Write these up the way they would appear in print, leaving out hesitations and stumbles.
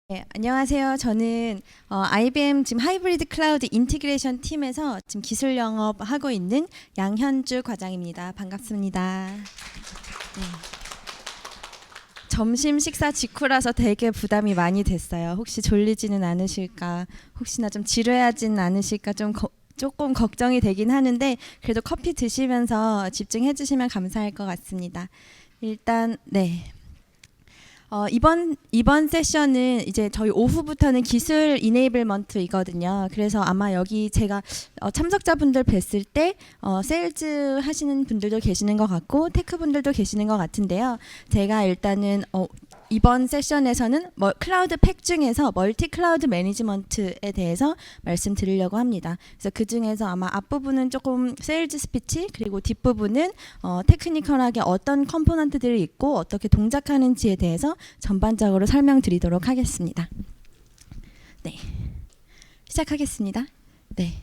네, 안녕하세요. 저는 IBM 지금 하이브리드 클라우드 인티그레이션 팀에서 지금 기술 영업하고 있는 양현주 과장입니다. 반갑습니다. 네. 점심 식사 직후라서 되게 부담이 많이 됐어요. 혹시 졸리지는 않으실까, 혹시나 좀 지루하지는 않으실까 조금 걱정이 되긴 하는데 그래도 커피 드시면서 집중해 주시면 감사할 것 같습니다. 일단 네. 이번 세션은 이제 저희 오후부터는 기술 이네이블먼트이거든요. 그래서 아마 여기 제가 참석자분들 뵀을 때 세일즈 하시는 분들도 계시는 것 같고 테크 분들도 계시는 것 같은데요. 제가 일단은 이번 세션에서는 클라우드 팩 중에서 멀티 클라우드 매니지먼트에 대해서 말씀드리려고 합니다. 그래서 그 중에서 아마 앞부분은 조금 세일즈 스피치, 그리고 뒷부분은 테크니컬하게 어떤 컴포넌트들이 있고 어떻게 동작하는지에 대해서 전반적으로 설명드리도록 하겠습니다. 네, 시작하겠습니다. 네.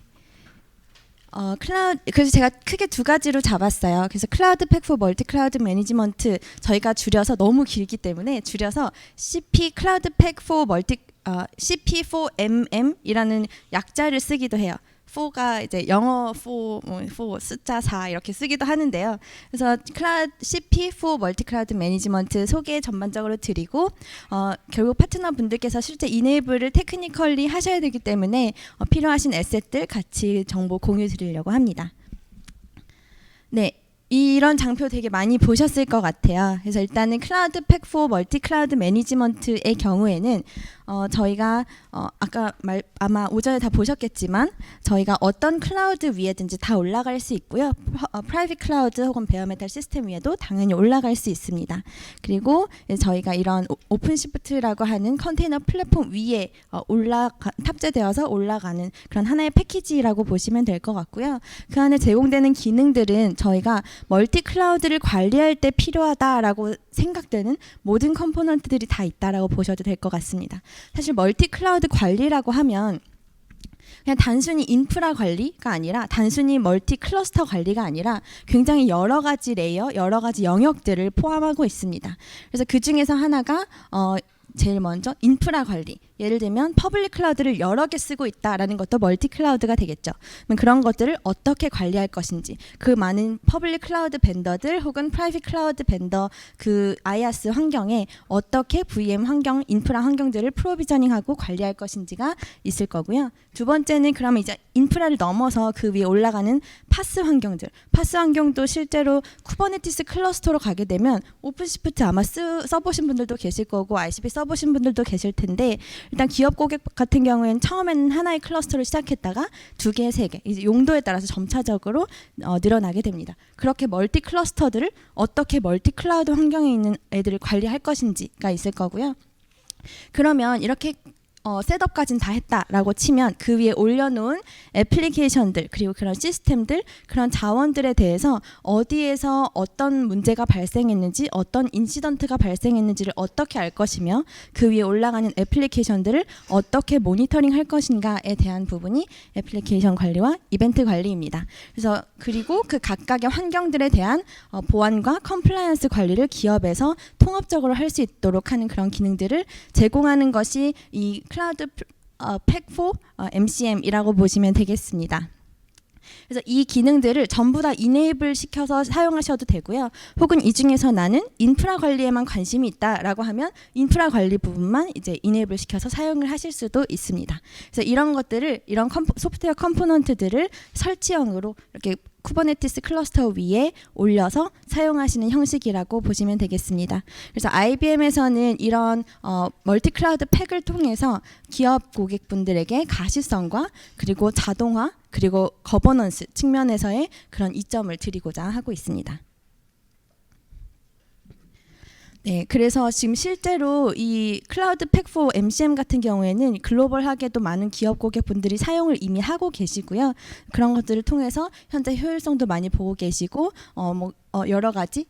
그래서 제가 크게 두 가지로 잡았어요. 그래서 클라우드 팩 포 멀티 클라우드 매니지먼트, 저희가 줄여서 너무 길기 때문에 줄여서 CP 클라우드 팩 포 멀티 CP4MM 약자를 쓰기도 해요. 4가 이제 영어 4 숫자 4 이렇게 쓰기도 하는데요. 그래서 CP4 멀티 클라우드 매니지먼트 소개 전반적으로 드리고 결국 파트너 분들께서 실제 이네이블을 테크니컬리 하셔야 되기 때문에 필요하신 에셋들 같이 정보 공유 드리려고 합니다. 네. 이런 장표 되게 많이 보셨을 것 같아요. 그래서 일단은 클라우드 팩 포 멀티 클라우드 매니지먼트의 경우에는 저희가 아마 오전에 다 보셨겠지만 저희가 어떤 클라우드 위에든지 다 올라갈 수 있고요. 프라이빗 클라우드 혹은 베어메탈 시스템 위에도 당연히 올라갈 수 있습니다. 그리고 저희가 이런 오픈시프트라고 하는 컨테이너 플랫폼 위에 탑재되어서 올라가는 그런 하나의 패키지라고 보시면 될 것 같고요. 그 안에 제공되는 기능들은 저희가 멀티 클라우드를 관리할 때 필요하다라고 생각되는 모든 컴포넌트들이 다 있다라고 보셔도 될 것 같습니다. 사실 멀티 클라우드 관리라고 하면 그냥 단순히 인프라 관리가 아니라 단순히 멀티 클러스터 관리가 아니라 굉장히 여러 가지 레이어, 여러 가지 영역들을 포함하고 있습니다. 그래서 그 중에서 하나가 제일 먼저 인프라 관리. 예를 들면 퍼블릭 클라우드를 여러 개 쓰고 있다라는 것도 멀티 클라우드가 되겠죠. 그런 것들을 어떻게 관리할 것인지, 그 많은 퍼블릭 클라우드 벤더들 혹은 프라이빗 클라우드 벤더 그 IaaS 환경에 어떻게 VM 환경, 인프라 환경들을 프로비저닝하고 관리할 것인지가 있을 거고요. 두 번째는 그러면 이제 인프라를 넘어서 그 위에 올라가는 파스 환경들. 파스 환경도 실제로 쿠버네티스 클러스터로 가게 되면 오픈시프트 아마 써보신 분들도 계실 거고 ICP 써보신 분들도 계실 텐데, 일단 기업 고객 같은 경우에는 처음에는 하나의 클러스터를 시작했다가 2개, 3개 이제 용도에 따라서 점차적으로 늘어나게 됩니다. 그렇게 멀티 클러스터들을 어떻게 멀티 클라우드 환경에 있는 애들을 관리할 것인지가 있을 거고요. 그러면 이렇게 셋업까지는 다 했다라고 치면 그 위에 올려놓은 애플리케이션들, 그리고 그런 시스템들, 그런 자원들에 대해서 어디에서 어떤 문제가 발생했는지, 어떤 인시던트가 발생했는지를 어떻게 알 것이며, 그 위에 올라가는 애플리케이션들을 어떻게 모니터링 할 것인가에 대한 부분이 애플리케이션 관리와 이벤트 관리입니다. 그래서 그리고 그 각각의 환경들에 대한 보안과 컴플라이언스 관리를 기업에서 통합적으로 할 수 있도록 하는 그런 기능들을 제공하는 것이 이 클라우드 팩 포 MCM이라고 보시면 되겠습니다. 그래서 이 기능들을 전부 다 이네이블 시켜서 사용하셔도 되고요. 혹은 이 중에서 나는 인프라 관리에만 관심이 있다라고 하면 인프라 관리 부분만 이제 이네이블 시켜서 사용을 하실 수도 있습니다. 그래서 이런 것들을, 이런 소프트웨어 컴포넌트들을 설치형으로 이렇게 쿠버네티스 클러스터 위에 올려서 사용하시는 형식이라고 보시면 되겠습니다. 그래서 IBM에서는 이런 멀티 클라우드 팩을 통해서 기업 고객분들에게 가시성과 그리고 자동화 그리고 거버넌스 측면에서의 그런 이점을 드리고자 하고 있습니다. 네, 그래서 지금 실제로 이 클라우드 팩 포 MCM 같은 경우에는 글로벌하게도 많은 기업 고객분들이 사용을 이미 하고 계시고요. 그런 것들을 통해서 현재 효율성도 많이 보고 계시고 여러 가지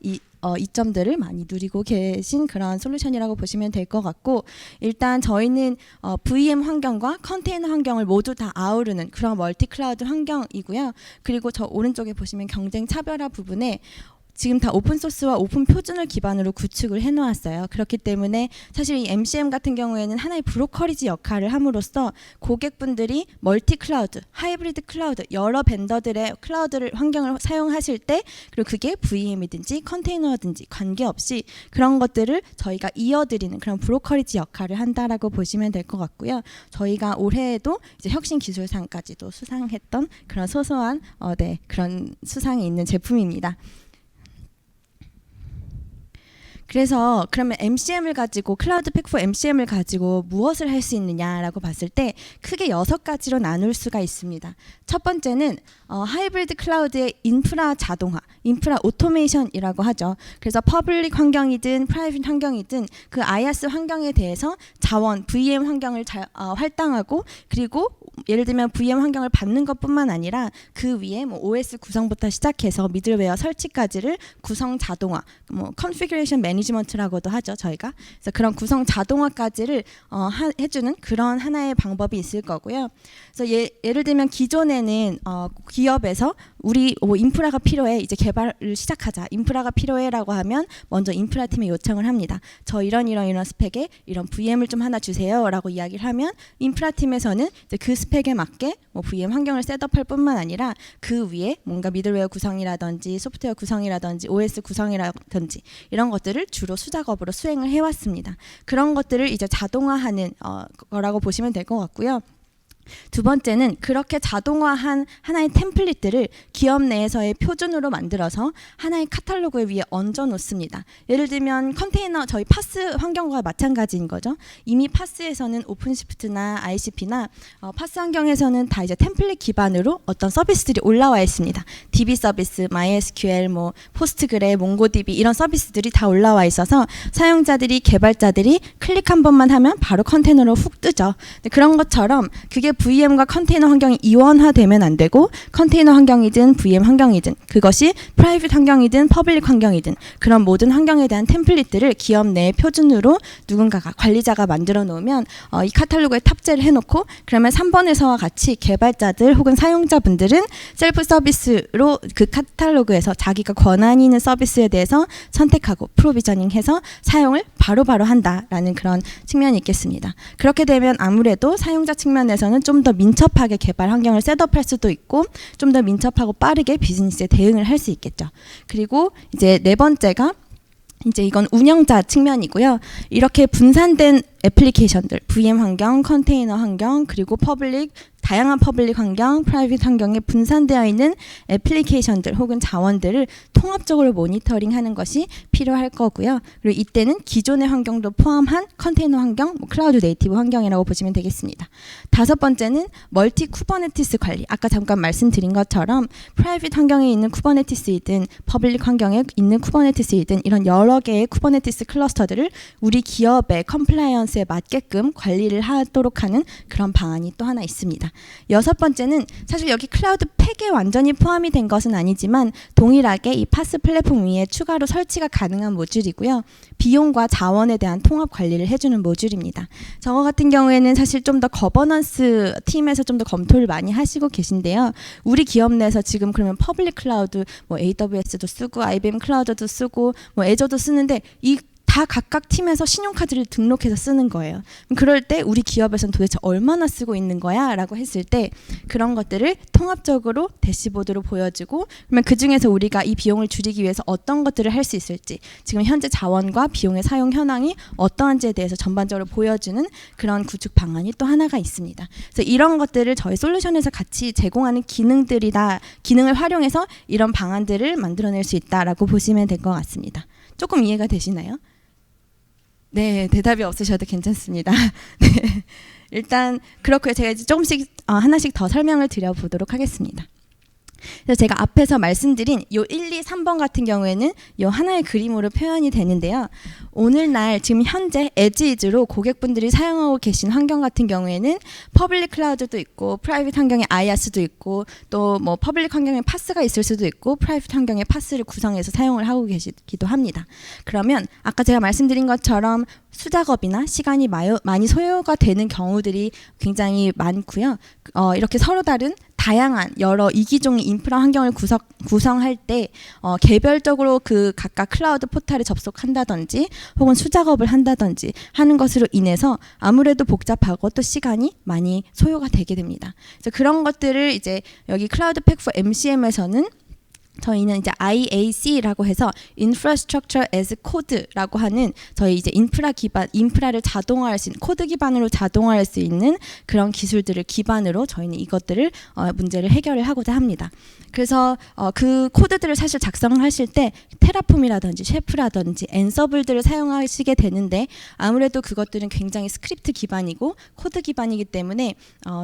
이점들을 많이 누리고 계신 그런 솔루션이라고 보시면 될 것 같고, 일단 저희는 VM 환경과 컨테이너 환경을 모두 다 아우르는 그런 멀티 클라우드 환경이고요. 그리고 저 오른쪽에 보시면 경쟁 차별화 부분에 지금 다 오픈 소스와 오픈 표준을 기반으로 구축을 해놓았어요. 그렇기 때문에 사실 이 MCM 같은 경우에는 하나의 브로커리지 역할을 함으로써 고객분들이 멀티 클라우드, 하이브리드 클라우드, 여러 벤더들의 클라우드를 환경을 사용하실 때, 그리고 그게 VM이든지 컨테이너든지 관계없이 그런 것들을 저희가 이어드리는 그런 브로커리지 역할을 한다라고 보시면 될 것 같고요. 저희가 올해에도 이제 혁신 기술상까지도 수상했던 그런 소소한 그런 수상이 있는 제품입니다. 그래서 그러면 MCM을 가지고 클라우드 팩4 MCM을 가지고 무엇을 할 수 있느냐라고 봤을 때 크게 6가지로 나눌 수가 있습니다. 첫 번째는 하이브리드 클라우드의 인프라 자동화, 인프라 오토메이션이라고 하죠. 그래서 퍼블릭 환경이든 프라이빗 환경이든 그 IaaS 환경에 대해서 자원, VM 환경을 할당하고, 그리고 예를 들면 VM 환경을 받는 것뿐만 아니라 그 위에 뭐 OS 구성부터 시작해서 미들웨어 설치까지를 구성 자동화, 뭐 컨피그레이션 매니지먼트라고도 하죠, 저희가. 그래서 그런 구성 자동화까지를 해주는 그런 하나의 방법이 있을 거고요. 그래서 예를 들면 기존에는 기업에서 우리 인프라가 필요해, 이제 개발을 시작하자, 인프라가 필요해라고 하면 먼저 인프라 팀에 요청을 합니다. 저 이런 스펙에 이런 VM을 좀 하나 주세요라고 이야기를 하면 인프라 팀에서는 이제 그 스펙에 맞게 뭐 VM 환경을 셋업할 뿐만 아니라 그 위에 뭔가 미들웨어 구성이라든지 소프트웨어 구성이라든지 OS 구성이라든지 이런 것들을 주로 수작업으로 수행을 해왔습니다. 그런 것들을 이제 자동화하는 거라고 보시면 될 것 같고요. 두 번째는 그렇게 자동화한 하나의 템플릿들을 기업 내에서의 표준으로 만들어서 하나의 카탈로그 위에 얹어 놓습니다. 예를 들면 컨테이너, 저희 파스 환경과 마찬가지인 거죠. 이미 파스에서는 오픈시프트나 ICP나 파스 환경에서는 다 이제 템플릿 기반으로 어떤 서비스들이 올라와 있습니다. DB 서비스, MySQL, 뭐 포스트그레, 몽고DB 이런 서비스들이 다 올라와 있어서 사용자들이, 개발자들이 클릭 한 번만 하면 바로 컨테이너로 훅 뜨죠. 그런 것처럼 그게 VM과 컨테이너 환경이 이원화되면 안 되고, 컨테이너 환경이든 VM 환경이든 그것이 프라이빗 환경이든 퍼블릭 환경이든 그런 모든 환경에 대한 템플릿들을 기업 내 표준으로 누군가가, 관리자가 만들어 놓으면 이 카탈로그에 탑재를 해놓고, 그러면 3번에서와 같이 개발자들 혹은 사용자분들은 셀프 서비스로 그 카탈로그에서 자기가 권한이 있는 서비스에 대해서 선택하고 프로비저닝해서 사용을 바로바로 한다라는 그런 측면이 있겠습니다. 그렇게 되면 아무래도 사용자 측면에서는 좀 더 민첩하게 개발 환경을 셋업할 수도 있고, 좀 더 민첩하고 빠르게 비즈니스에 대응을 할 수 있겠죠. 그리고 이제 네 번째가 이제 이건 운영자 측면이고요. 이렇게 분산된 애플리케이션들, VM 환경, 컨테이너 환경, 그리고 다양한 퍼블릭 환경, 프라이빗 환경에 분산되어 있는 애플리케이션들 혹은 자원들을 통합적으로 모니터링하는 것이 필요할 거고요. 그리고 이때는 기존의 환경도 포함한 컨테이너 환경, 클라우드 네이티브 환경이라고 보시면 되겠습니다. 다섯 번째는 멀티 쿠버네티스 관리. 아까 잠깐 말씀드린 것처럼 프라이빗 환경에 있는 쿠버네티스이든 퍼블릭 환경에 있는 쿠버네티스이든 이런 여러 개의 쿠버네티스 클러스터들을 우리 기업의 컴플라이언스에 맞게끔 관리를 하도록 하는 그런 방안이 또 하나 있습니다. 여섯 번째는 사실 여기 클라우드 팩에 완전히 포함이 된 것은 아니지만 동일하게 이 파스 플랫폼 위에 추가로 설치가 가능한 모듈이고요. 비용과 자원에 대한 통합 관리를 해주는 모듈입니다. 저거 같은 경우에는 사실 좀 더 거버넌스 팀에서 좀 더 검토를 많이 하시고 계신데요. 우리 기업 내에서 지금 그러면 퍼블릭 클라우드, 뭐 AWS도 쓰고 IBM 클라우드도 쓰고 뭐 애저도 쓰는데 다 각각 팀에서 신용카드를 등록해서 쓰는 거예요. 그럴 때 우리 기업에서는 도대체 얼마나 쓰고 있는 거야? 라고 했을 때 그런 것들을 통합적으로 대시보드로 보여주고, 그러면 그중에서 우리가 이 비용을 줄이기 위해서 어떤 것들을 할 수 있을지, 지금 현재 자원과 비용의 사용 현황이 어떠한지에 대해서 전반적으로 보여주는 그런 구축 방안이 또 하나가 있습니다. 그래서 이런 것들을 저희 솔루션에서 같이 제공하는 기능을 활용해서 이런 방안들을 만들어낼 수 있다라고 보시면 될 것 같습니다. 조금 이해가 되시나요? 네, 대답이 없으셔도 괜찮습니다. 네, 일단 그렇고요. 제가 이제 조금씩 하나씩 더 설명을 드려보도록 하겠습니다. 그래서 제가 앞에서 말씀드린 요 1, 2, 3번 같은 경우에는 요 하나의 그림으로 표현이 되는데요. 오늘날 지금 현재 에즈이즈로 고객분들이 사용하고 계신 환경 같은 경우에는 퍼블릭 클라우드도 있고 프라이빗 환경에 IaaS도 있고 또 뭐 퍼블릭 환경에 파스가 있을 수도 있고 프라이빗 환경에 파스를 구성해서 사용을 하고 계시기도 합니다. 그러면 아까 제가 말씀드린 것처럼 수작업이나 시간이 많이 소요가 되는 경우들이 굉장히 많고요. 이렇게 서로 다른 다양한 여러 이기종의 인프라 환경을 구성할 때 개별적으로 그 각각 클라우드 포탈에 접속한다든지 혹은 수작업을 한다든지 하는 것으로 인해서 아무래도 복잡하고 또 시간이 많이 소요가 되게 됩니다. 그래서 그런 것들을 이제 여기 클라우드 팩 for MCM에서는 저희는 이제 IAC라고 해서 Infrastructure as Code라고 하는 저희 이제 인프라를 자동화할 수 있는 코드 기반으로 자동화할 수 있는 그런 기술들을 기반으로 저희는 이것들을 문제를 해결을 하고자 합니다. 그래서 그 코드들을 사실 작성하실 때 테라폼이라든지 셰프라든지 앤서블들을 사용하시게 되는데 아무래도 그것들은 굉장히 스크립트 기반이고 코드 기반이기 때문에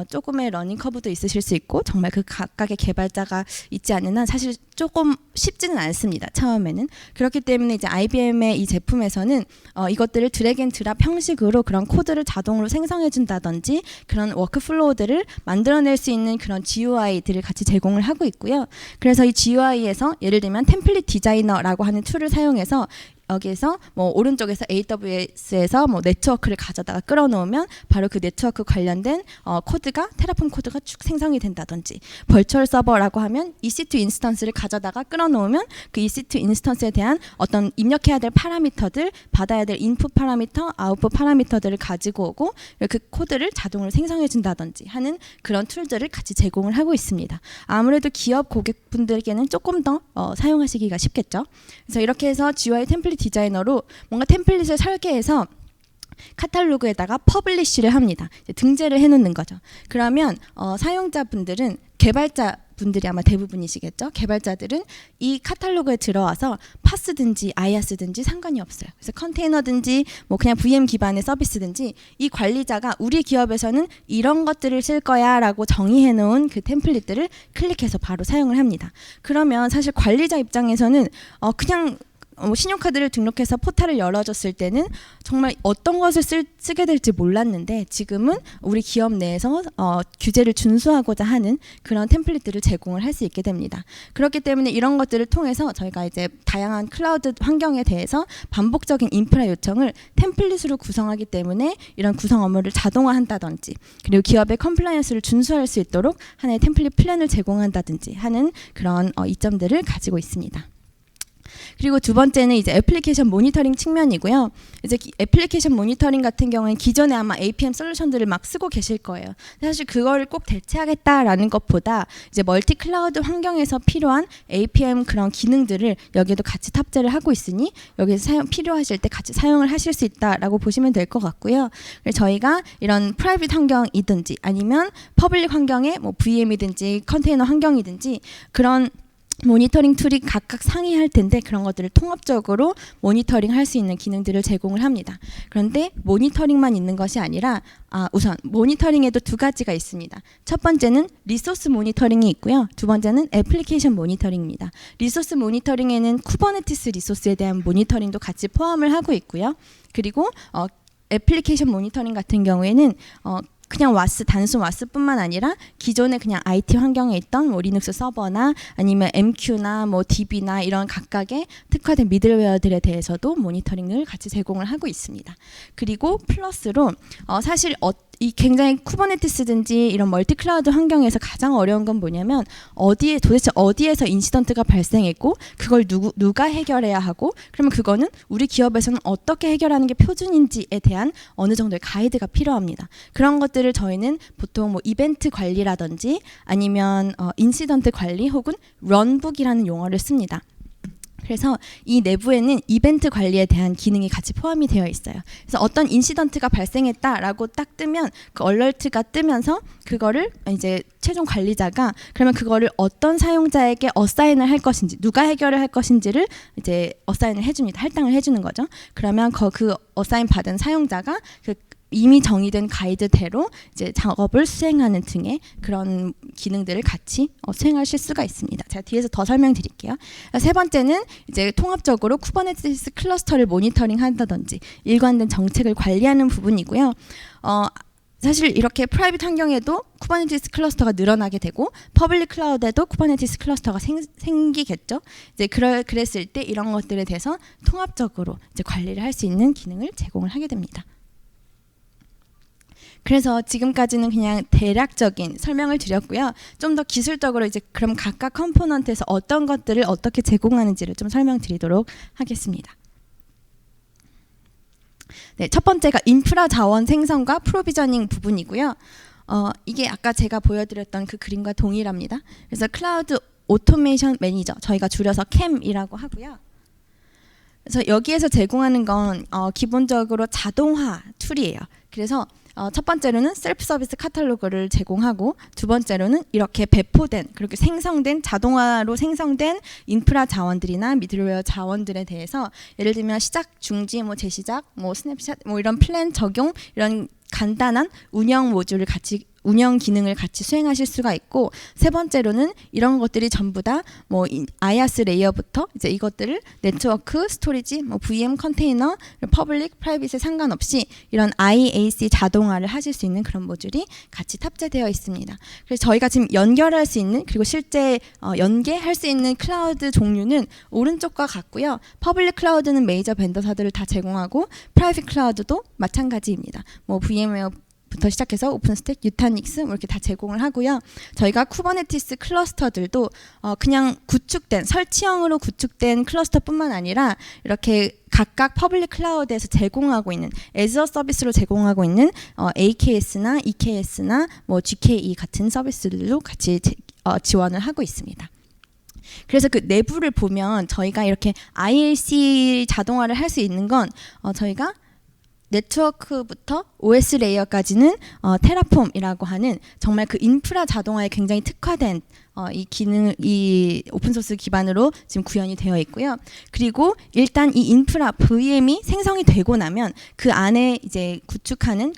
조금의 러닝 커브도 있으실 수 있고 정말 그 각각의 개발자가 있지 않는 한 사실 조금 쉽지는 않습니다. 처음에는. 그렇기 때문에 이제 IBM의 이 제품에서는 이것들을 드래그 앤 드랍 형식으로 그런 코드를 자동으로 생성해 준다든지 그런 워크플로우들을 만들어낼 수 있는 그런 GUI들을 같이 제공을 하고 있고요. 그래서 이 GUI에서 예를 들면 템플릿 디자이너라고 하는 툴을 사용해서 여기에서 뭐 오른쪽에서 AWS에서 뭐 네트워크를 가져다가 끌어놓으면 바로 그 네트워크 관련된 코드가 테라폼 코드가 쭉 생성이 된다든지 버추얼 서버라고 하면 EC2 인스턴스를 가져다가 끌어놓으면 그 EC2 인스턴스에 대한 어떤 입력해야 될 파라미터들 받아야 될 인풋 파라미터 아웃풋 파라미터들을 가지고 오고 그 코드를 자동으로 생성해 준다든지 하는 그런 툴들을 같이 제공을 하고 있습니다. 아무래도 기업 고객분들께는 조금 더 사용하시기가 쉽겠죠. 그래서 이렇게 해서 GUI 템플릿 디자이너로 뭔가 템플릿을 설계해서 카탈로그에다가 퍼블리쉬를 합니다. 등재를 해놓는 거죠. 그러면 사용자분들은 개발자분들이 아마 대부분이시겠죠. 개발자들은 이 카탈로그에 들어와서 파스든지 아이아스든지 상관이 없어요. 그래서 컨테이너든지 뭐 그냥 VM 기반의 서비스든지 이 관리자가 우리 기업에서는 이런 것들을 쓸 거야 라고 정의해 놓은 그 템플릿들을 클릭해서 바로 사용을 합니다. 그러면 사실 관리자 입장에서는 그냥 신용카드를 등록해서 포탈을 열어줬을 때는 정말 어떤 것을 쓰게 될지 몰랐는데 지금은 우리 기업 내에서 규제를 준수하고자 하는 그런 템플릿들을 제공을 할 수 있게 됩니다. 그렇기 때문에 이런 것들을 통해서 저희가 이제 다양한 클라우드 환경에 대해서 반복적인 인프라 요청을 템플릿으로 구성하기 때문에 이런 구성 업무를 자동화한다든지 그리고 기업의 컴플라이언스를 준수할 수 있도록 하나의 템플릿 플랜을 제공한다든지 하는 그런 이점들을 가지고 있습니다. 그리고 두 번째는 이제 애플리케이션 모니터링 측면이고요. 이제 애플리케이션 모니터링 같은 경우는 기존에 아마 APM 솔루션들을 막 쓰고 계실 거예요. 사실 그거를 꼭 대체하겠다라는 것보다 이제 멀티 클라우드 환경에서 필요한 APM 그런 기능들을 여기에도 같이 탑재를 하고 있으니 여기서 필요하실 때 같이 사용을 하실 수 있다라고 보시면 될 것 같고요. 그래서 저희가 이런 프라이빗 환경이든지 아니면 퍼블릭 환경에 뭐 VM이든지 컨테이너 환경이든지 그런 모니터링 툴이 각각 상이할 텐데 그런 것들을 통합적으로 모니터링 할 수 있는 기능들을 제공을 합니다. 그런데 모니터링만 있는 것이 아니라 우선 모니터링에도 두 가지가 있습니다. 첫 번째는 리소스 모니터링이 있고요. 두 번째는 애플리케이션 모니터링입니다. 리소스 모니터링에는 쿠버네티스 리소스에 대한 모니터링도 같이 포함을 하고 있고요. 그리고 애플리케이션 모니터링 같은 경우에는 그냥 단순 와스뿐만 아니라 기존에 그냥 IT 환경에 있던 뭐 리눅스 서버나 아니면 MQ나 뭐 DB나 이런 각각의 특화된 미들웨어들에 대해서도 모니터링을 같이 제공을 하고 있습니다. 그리고 플러스로 사실 이 굉장히 쿠버네티스든지 이런 멀티 클라우드 환경에서 가장 어려운 건 뭐냐면 도대체 어디에서 인시던트가 발생했고 그걸 누가 해결해야 하고 그러면 그거는 우리 기업에서는 어떻게 해결하는 게 표준인지에 대한 어느 정도의 가이드가 필요합니다. 그런 것들을 저희는 보통 뭐 이벤트 관리라든지 아니면 인시던트 관리 혹은 런북이라는 용어를 씁니다. 그래서 이 내부에는 이벤트 관리에 대한 기능이 같이 포함이 되어 있어요. 그래서 어떤 인시던트가 발생했다라고 딱 뜨면 그 얼러트가 뜨면서 그거를 이제 최종 관리자가 그러면 그거를 어떤 사용자에게 어사인을 할 것인지 누가 해결을 할 것인지를 이제 어사인을 해줍니다. 할당을 해주는 거죠. 그러면 그 어사인 받은 사용자가 그 이미 정의된 가이드대로 이제 작업을 수행하는 등의 그런 기능들을 같이 수행하실 수가 있습니다. 제가 뒤에서 더 설명드릴게요. 세 번째는 이제 통합적으로 쿠버네티스 클러스터를 모니터링한다든지 일관된 정책을 관리하는 부분이고요. 사실 이렇게 프라이빗 환경에도 쿠버네티스 클러스터가 늘어나게 되고 퍼블릭 클라우드에도 쿠버네티스 클러스터가 생기겠죠. 이제 그랬을 때 이런 것들에 대해서 통합적으로 이제 관리를 할 수 있는 기능을 제공을 하게 됩니다. 그래서 지금까지는 그냥 대략적인 설명을 드렸고요. 좀 더 기술적으로 이제 그럼 각각 컴포넌트에서 어떤 것들을 어떻게 제공하는지를 좀 설명드리도록 하겠습니다. 네, 첫 번째가 인프라 자원 생성과 프로비저닝 부분이고요. 이게 아까 제가 보여드렸던 그 그림과 동일합니다. 그래서 클라우드 오토메이션 매니저, 저희가 줄여서 CAM이라고 하고요. 그래서 여기에서 제공하는 건 기본적으로 자동화 툴이에요. 그래서 첫 번째로는 셀프 서비스 카탈로그를 제공하고, 두 번째로는 이렇게 배포된, 그렇게 생성된, 자동화로 생성된 인프라 자원들이나 미들웨어 자원들에 대해서 예를 들면 시작, 중지, 뭐 재시작, 뭐 스냅샷, 뭐 이런 플랜 적용, 이런 간단한 운영 모듈을 같이, 운영 기능을 같이 수행하실 수가 있고, 세 번째로는 이런 것들이 전부 다 뭐 IaaS 레이어부터 이제 이것들을 네트워크, 스토리지, 뭐 VM 컨테이너, 퍼블릭, 프라이빗에 상관없이 이런 IaaC 자동화를 하실 수 있는 그런 모듈이 같이 탑재되어 있습니다. 그래서 저희가 지금 연결할 수 있는, 그리고 실제 연계할 수 있는 클라우드 종류는 오른쪽과 같고요. 퍼블릭 클라우드는 메이저 벤더사들을 다 제공하고, 프라이빗 클라우드도 마찬가지입니다. 뭐 VM웨어 부터 시작해서 오픈스택, 유타닉스 뭐 이렇게 다 제공을 하고요. 저희가 쿠버네티스 클러스터들도 그냥 구축된, 설치형으로 구축된 클러스터뿐만 아니라 이렇게 각각 퍼블릭 클라우드에서 제공하고 있는, 애즈어 서비스로 제공하고 있는 AKS나 EKS나 뭐 GKE 같은 서비스들도 같이 지원을 하고 있습니다. 그래서 그 내부를 보면 저희가 이렇게 IaaC 자동화를 할 수 있는 건 저희가 네트워크부터 OS 레이어까지는 테라폼이라고 하는 정말 그 인프라 자동화에 굉장히 특화된 이 기능, 이 오픈소스 기반으로 지금 구현이 되어 있고요. 그리고 일단 이 인프라 VM이 생성이 되고 나면 그 안에 이제 구축하는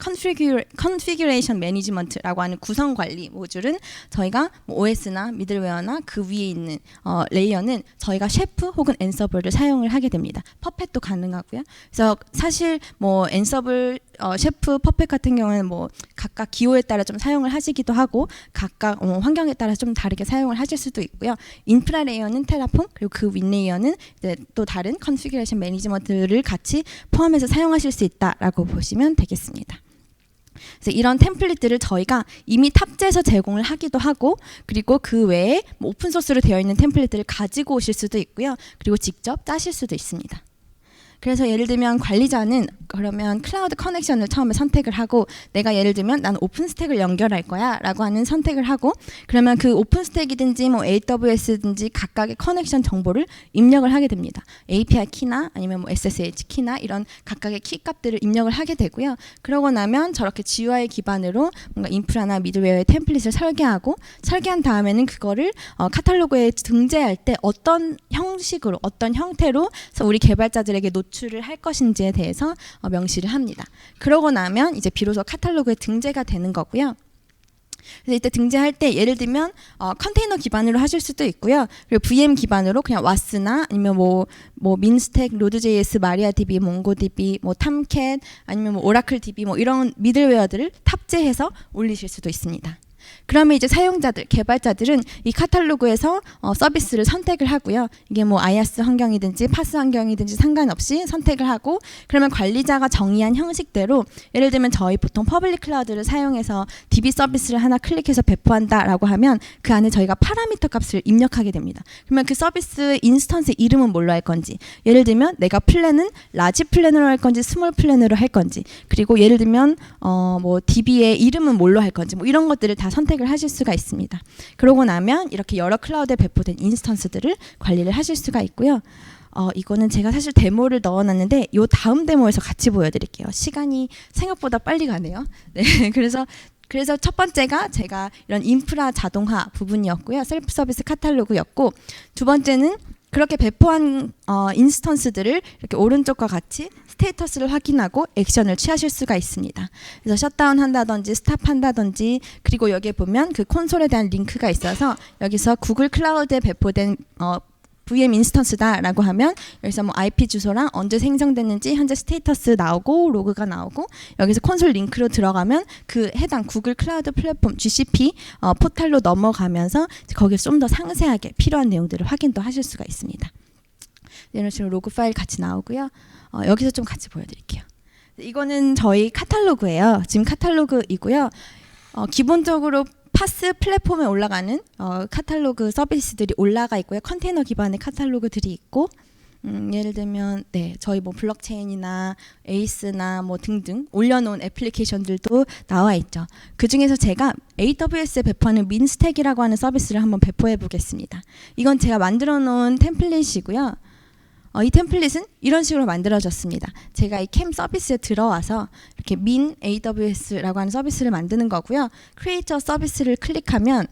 컨피규레이션 매니지먼트라고 하는 구성 관리 모듈은 저희가 뭐 OS나 미들웨어나 그 위에 있는 레이어는 저희가 셰프 혹은 앤서블을 사용을 하게 됩니다. 퍼펫도 가능하고요. 그래서 사실 뭐 앤서블, 셰프, 퍼펫 같은 경우는 뭐 각각 기호에 따라 좀 사용을 하시기도 하고, 각각 환경에 따라 좀 다르게 사용을 하실 수도 있고요. 인프라 레이어는 테라폼, 그리고 그 윗레이어는 이제 또 다른 컨피규레이션 매니지먼트를 같이 포함해서 사용하실 수 있다라고 보시면 되겠습니다. 그래서 이런 템플릿들을 저희가 이미 탑재해서 제공을 하기도 하고, 그리고 그 외에 뭐 오픈소스로 되어 있는 템플릿들을 가지고 오실 수도 있고요. 그리고 직접 짜실 수도 있습니다. 그래서 예를 들면 관리자는 그러면 클라우드 커넥션을 처음에 선택을 하고, 내가 예를 들면 나는 오픈스택을 연결할 거야 라고 하는 선택을 하고, 그러면 그 오픈스택이든지 뭐 AWS든지 각각의 커넥션 정보를 입력을 하게 됩니다. API 키나 아니면 뭐 SSH 키나 이런 각각의 키 값들을 입력을 하게 되고요. 그러고 나면 저렇게 GUI 기반으로 뭔가 인프라나 미들웨어의 템플릿을 설계하고, 설계한 다음에는 그거를 카탈로그에 등재할 때 어떤 형식으로, 어떤 형태로 우리 개발자들에게 노출을 할 것인지에 대해서 명시를 합니다. 그러고 나면 이제 비로소 카탈로그에 등재가 되는 거고요. 그래서 이때 등재할 때 예를 들면 컨테이너 기반으로 하실 수도 있고요. 그리고 VM 기반으로 그냥 와스나 아니면 뭐 민스택, 로드.js, 마리아DB, 몽고DB, 뭐 탐캣 아니면 뭐 오라클DB 뭐 이런 미들웨어들을 탑재해서 올리실 수도 있습니다. 그러면 이제 사용자들, 개발자들은 이 카탈로그에서 서비스를 선택을 하고요. 이게 뭐 IaaS 환경이든지 파스 환경이든지 상관없이 선택을 하고, 그러면 관리자가 정의한 형식대로, 예를 들면 저희 보통 퍼블릭 클라우드를 사용해서 DB 서비스를 하나 클릭해서 배포한다라고 하면 그 안에 저희가 파라미터 값을 입력하게 됩니다. 그러면 그 서비스 인스턴스 이름은 뭘로 할 건지, 예를 들면 내가 플랜은 라지 플랜으로 할 건지 스몰 플랜으로 할 건지, 그리고 예를 들면 뭐 DB의 이름은 뭘로 할 건지, 뭐 이런 것들을 다 선택을 하실 수가 있습니다. 그러고 나면 이렇게 여러 클라우드에 배포된 인스턴스들을 관리를 하실 수가 있고요. 이거는 제가 사실 데모를 넣어놨는데 요 다음 데모에서 같이 보여드릴게요. 시간이 생각보다 빨리 가네요. 네, 그래서 첫 번째가 제가 이런 인프라 자동화 부분이었고요. 셀프 서비스 카탈로그였고, 두 번째는 그렇게 배포한 인스턴스들을 이렇게 오른쪽과 같이 스테이터스를 확인하고 액션을 취하실 수가 있습니다. 그래서 셧다운 한다든지 스탑 한다든지, 그리고 여기에 보면 그 콘솔에 대한 링크가 있어서 여기서 구글 클라우드에 배포된 VM 인스턴스다라고 하면 여기서 뭐 IP 주소랑 언제 생성됐는지 현재 스테이터스 나오고 로그가 나오고, 여기서 콘솔 링크로 들어가면 그 해당 구글 클라우드 플랫폼 GCP 포탈로 넘어가면서 거기서 좀 더 상세하게 필요한 내용들을 확인도 하실 수가 있습니다. 이런 식으로 로그 파일 같이 나오고요. 여기서 좀 같이 보여드릴게요. 이거는 저희 카탈로그예요. 지금 카탈로그이고요. 기본적으로 파스 플랫폼에 올라가는 카탈로그 서비스들이 올라가 있고요. 컨테이너 기반의 카탈로그들이 있고, 예를 들면 저희 뭐 블록체인이나 에이스나 뭐 등등 올려놓은 애플리케이션들도 나와 있죠. 그 중에서 제가 AWS에 배포하는 민스택이라고 하는 서비스를 한번 배포해 보겠습니다. 이건 제가 만들어 놓은 템플릿이고요. 이 템플릿은 이런 식으로 만들어졌습니다. 제가 이 캠 서비스에 들어와서 이렇게 min AWS라고 하는 서비스를 만드는 거고요. 크리에이터 서비스를 클릭하면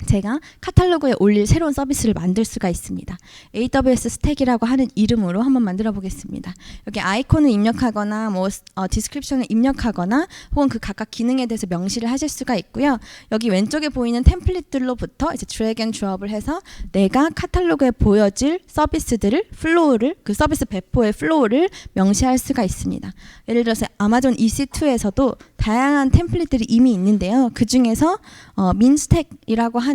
제가 카탈로그에 올릴 새로운 서비스를 만들 수가 있습니다. AWS 스택이라고 하는 이름으로 한번 만들어 보겠습니다. 여기 아이콘을 입력하거나 뭐 디스크립션을 입력하거나 혹은 그 각각 기능에 대해서 명시를 하실 수가 있고요. 여기 왼쪽에 보이는 템플릿들로부터 이제 드래그 앤 드롭을 해서 내가 카탈로그에 보여질 서비스들을 플로우를 그 서비스 배포의 플로우를 명시할 수가 있습니다. 예를 들어서 아마존 EC2에서도 다양한 템플릿들이 이미 있는데요. 그 중에서 민스택이라고 하는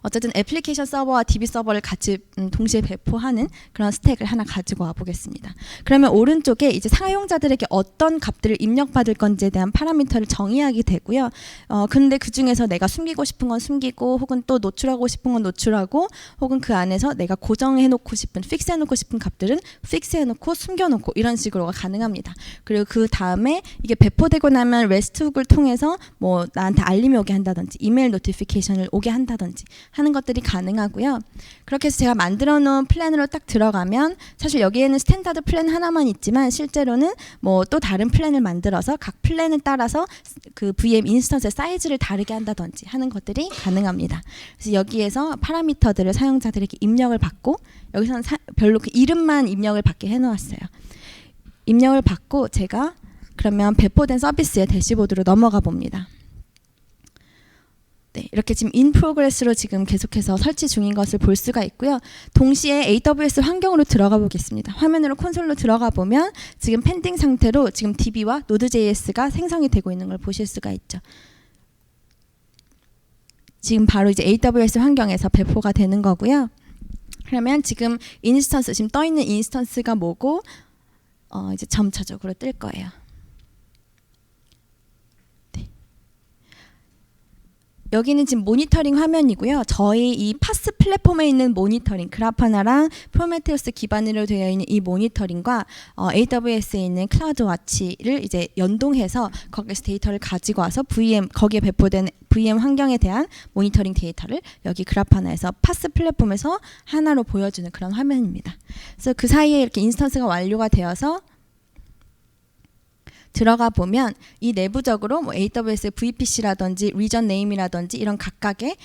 어쨌든 애플리케이션 서버와 DB 서버를 같이 동시에 배포하는 그런 스택을 하나 가지고 와 보겠습니다. 그러면 오른쪽에 이제 사용자들에게 어떤 값들을 입력받을 건지에 대한 파라미터를 정의하게 되고요. 근데 그 중에서 내가 숨기고 싶은 건 숨기고 혹은 또 노출하고 싶은 건 노출하고 혹은 그 안에서 내가 고정해 놓고 싶은 픽스해 놓고 싶은 값들은 픽스해 놓고 숨겨 놓고 이런 식으로가 가능합니다. 그리고 그 다음에 이게 배포되고 나면 REST 훅을 통해서 뭐 나한테 알림이 오게 한다든지 이메일 노티피케이션을 오게 한다든지 하는 것들이 가능하고요. 그렇게 해서 제가 만들어 놓은 플랜으로 딱 들어가면 사실 여기에는 스탠다드 플랜 하나만 있지만 실제로는 뭐 또 다른 플랜을 만들어서 각 플랜에 따라서 그 VM 인스턴스의 사이즈를 다르게 한다든지 하는 것들이 가능합니다. 그래서 여기에서 파라미터들을 사용자들에게 입력을 받고 여기서는 별로 그 이름만 입력을 받게 해놓았어요. 입력을 받고 제가 그러면 배포된 서비스의 대시보드로 넘어가 봅니다. 이렇게 지금 in progress로 지금 계속해서 설치 중인 것을 볼 수가 있고요. 동시에 AWS 환경으로 들어가 보겠습니다. 화면으로 콘솔로 들어가 보면 지금 펜딩 상태로 지금 DB와 Node.js가 생성이 되고 있는 걸 보실 수가 있죠. 지금 바로 이제 AWS 환경에서 배포가 되는 거고요. 그러면 지금 인스턴스, 지금 떠 있는 인스턴스가 뭐고 이제 점차적으로 뜰 거예요. 여기는 지금 모니터링 화면이고요. 저희 이 파스 플랫폼에 있는 모니터링, 그라파나랑 프로메테우스 기반으로 되어 있는 이 모니터링과 AWS에 있는 클라우드 와치를 이제 연동해서 거기서 데이터를 가지고 와서 거기에 배포된 VM 환경에 대한 모니터링 데이터를 여기 그라파나에서 파스 플랫폼에서 하나로 보여주는 그런 화면입니다. 그래서 그 사이에 이렇게 인스턴스가 완료가 되어서 들어가 보면 이 내부적으로 뭐 AWS VPC라든지 리전 네임이라든지 이런 각각의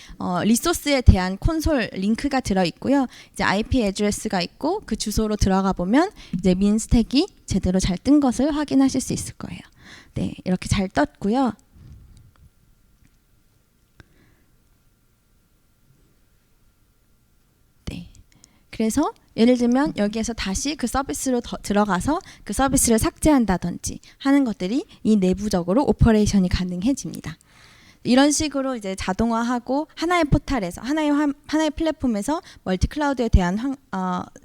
리소스에 대한 콘솔 링크가 들어 있고요. 이제 IP 애드레스가 있고 그 주소로 들어가 보면 이제 민스택이 제대로 잘 뜬 것을 확인하실 수 있을 거예요. 네, 이렇게 잘 떴고요. 네. 그래서 예를 들면 여기에서 다시 그 서비스로 들어가서 그 서비스를 삭제한다든지 하는 것들이 이 내부적으로 오퍼레이션이 가능해집니다. 이런 식으로 이제 자동화하고 하나의 포탈에서 하나의 플랫폼에서 멀티 클라우드에 대한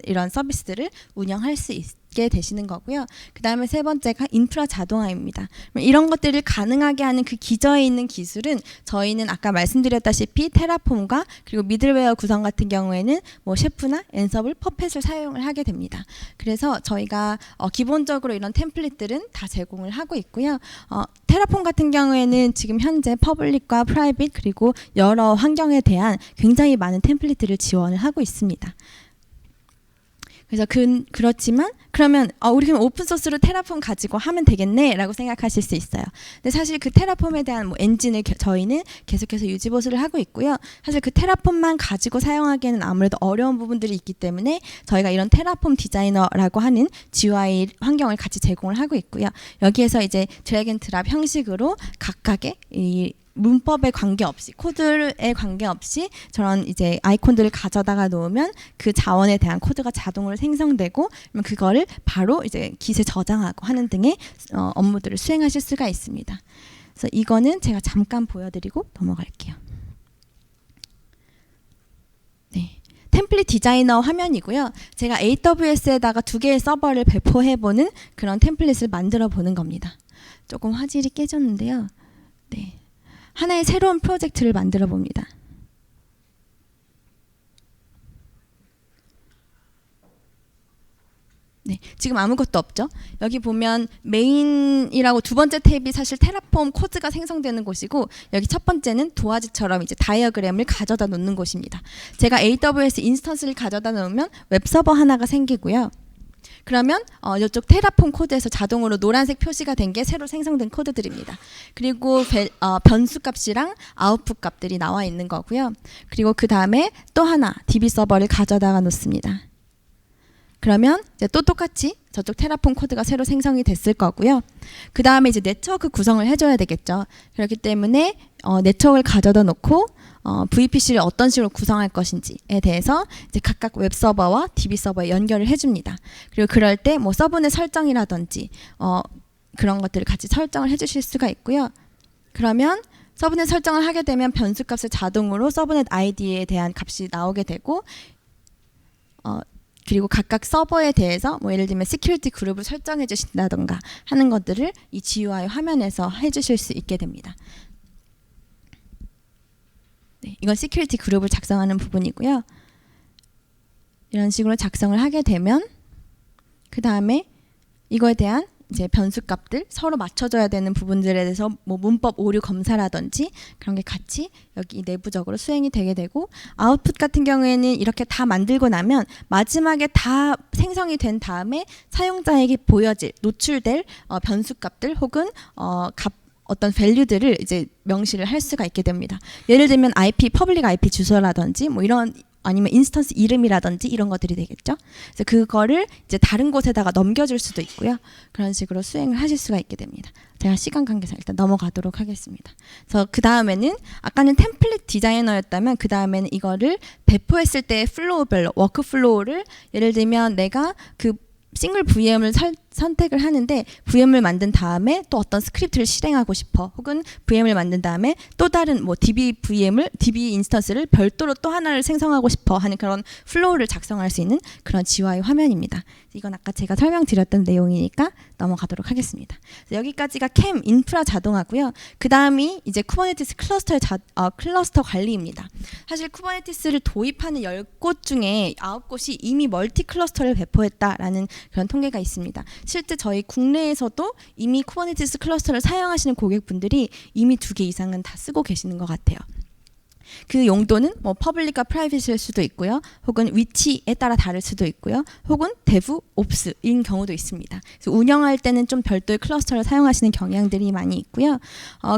이런 서비스들을 운영할 수 있게 되시는 거고요. 그 다음에 세 번째가 인프라 자동화입니다. 이런 것들을 가능하게 하는 그 기저에 있는 기술은 저희는 아까 말씀드렸다시피 테라폼과 그리고 미들웨어 구성 같은 경우에는 뭐 셰프나 앤서블, 퍼펫을 사용을 하게 됩니다. 그래서 저희가 기본적으로 이런 템플릿들은 다 제공을 하고 있고요. 테라폼 같은 경우에는 지금 현재 퍼블릭과 프라이빗 그리고 여러 환경에 대한 굉장히 많은 템플릿들을 지원을 하고 있습니다. 그래서 그렇지만 그러면 우리 그럼 오픈소스로 테라폼 가지고 하면 되겠네 라고 생각하실 수 있어요. 근데 사실 그 테라폼에 대한 뭐 엔진을 저희는 계속해서 유지 보수를 하고 있고요. 사실 그 테라폼만 가지고 사용하기에는 아무래도 어려운 부분들이 있기 때문에 저희가 이런 테라폼 디자이너라고 하는 GUI 환경을 같이 제공을 하고 있고요. 여기에서 이제 드래그 앤 드랍 형식으로 각각의 이 문법에 관계없이 코드에 관계없이 저런 이제 아이콘들을 가져다가 놓으면 그 자원에 대한 코드가 자동으로 생성되고 그거를 바로 이제 깃에 저장하고 하는 등의 업무들을 수행하실 수가 있습니다. 그래서 이거는 제가 잠깐 보여드리고 넘어갈게요. 네. 템플릿 디자이너 화면이고요. 제가 AWS에다가 2개의 서버를 배포해보는 그런 템플릿을 만들어 보는 겁니다. 조금 화질이 깨졌는데요. 네. 하나의 새로운 프로젝트를 만들어 봅니다. 네, 지금 아무것도 없죠. 여기 보면 메인이라고 두 번째 탭이 사실 테라폼 코드가 생성되는 곳이고, 여기 첫 번째는 도화지처럼 이제 다이어그램을 가져다 놓는 곳입니다. 제가 AWS 인스턴스를 가져다 놓으면 웹서버 하나가 생기고요. 그러면 이쪽 테라폼 코드에서 자동으로 노란색 표시가 된 게 새로 생성된 코드들입니다. 그리고 변수 값이랑 아웃풋 값들이 나와 있는 거고요. 그리고 그 다음에 또 하나 DB 서버를 가져다가 놓습니다. 그러면 이제 또 똑같이 저쪽 테라폼 코드가 새로 생성이 됐을 거고요. 그 다음에 이제 네트워크 구성을 해줘야 되겠죠. 그렇기 때문에 네트워크를 가져다 놓고 VPC를 어떤 식으로 구성할 것인지에 대해서 이제 각각 웹 서버와 DB 서버에 연결을 해줍니다. 그리고 그럴 때 뭐 서브넷 설정이라든지 그런 것들을 같이 설정을 해주실 수가 있고요. 그러면 서브넷 설정을 하게 되면 변수 값을 자동으로 서브넷 아이디에 대한 값이 나오게 되고, 그리고 각각 서버에 대해서 뭐 예를 들면 시큐리티 그룹을 설정해 주신다던가 하는 것들을 이 GUI 화면에서 해주실 수 있게 됩니다. 네, 이건 시큐리티 그룹을 작성하는 부분이고요. 이런 식으로 작성을 하게 되면 그 다음에 이거에 대한 이제 변수값들 서로 맞춰줘야 되는 부분들에 대해서 뭐 문법 오류 검사라든지 그런 게 같이 여기 내부적으로 수행이 되게 되고, 아웃풋 같은 경우에는 이렇게 다 만들고 나면 마지막에 다 생성이 된 다음에 사용자에게 보여질 노출될 변수값들 혹은 어떤 밸류들을 이제 명시를 할 수가 있게 됩니다. 예를 들면 IP 퍼블릭 IP 주소라든지 뭐 이런, 아니면 인스턴스 이름이라든지 이런 것들이 되겠죠. 그래서 그거를 이제 다른 곳에다가 넘겨줄 수도 있고요. 그런 식으로 수행을 하실 수가 있게 됩니다. 제가 시간 관계상 일단 넘어가도록 하겠습니다. 그래서 그 다음에는 아까는 템플릿 디자이너였다면 그 다음에는 이거를 배포했을 때의 플로우별로 워크 플로우를, 예를 들면 내가 그 싱글 VM을 선택을 하는데 VM을 만든 다음에 또 어떤 스크립트를 실행하고 싶어, 혹은 VM을 만든 다음에 또 다른 뭐 DB 인스턴스를 별도로 또 하나를 생성하고 싶어 하는 그런 플로우를 작성할 수 있는 그런 GUI 화면입니다. 이건 아까 제가 설명드렸던 내용이니까 넘어가도록 하겠습니다. 여기까지가 캠 인프라 자동화고요. 그 다음이 이제 쿠버네티스 클러스터 관리입니다. 사실 쿠버네티스를 도입하는 10곳 중에 9곳이 이미 멀티 클러스터를 배포했다라는 그런 통계가 있습니다. 실제 저희 국내에서도 이미 쿠버네티스 클러스터를 사용하시는 고객분들이 이미 2개 이상은 다 쓰고 계시는 것 같아요. 그 용도는 뭐 퍼블릭과 프라이빗일 수도 있고요, 혹은 위치에 따라 다를 수도 있고요, 혹은 데브 옵스인 경우도 있습니다. 그래서 운영할 때는 좀 별도의 클러스터를 사용하시는 경향들이 많이 있고요.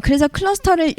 그래서 클러스터를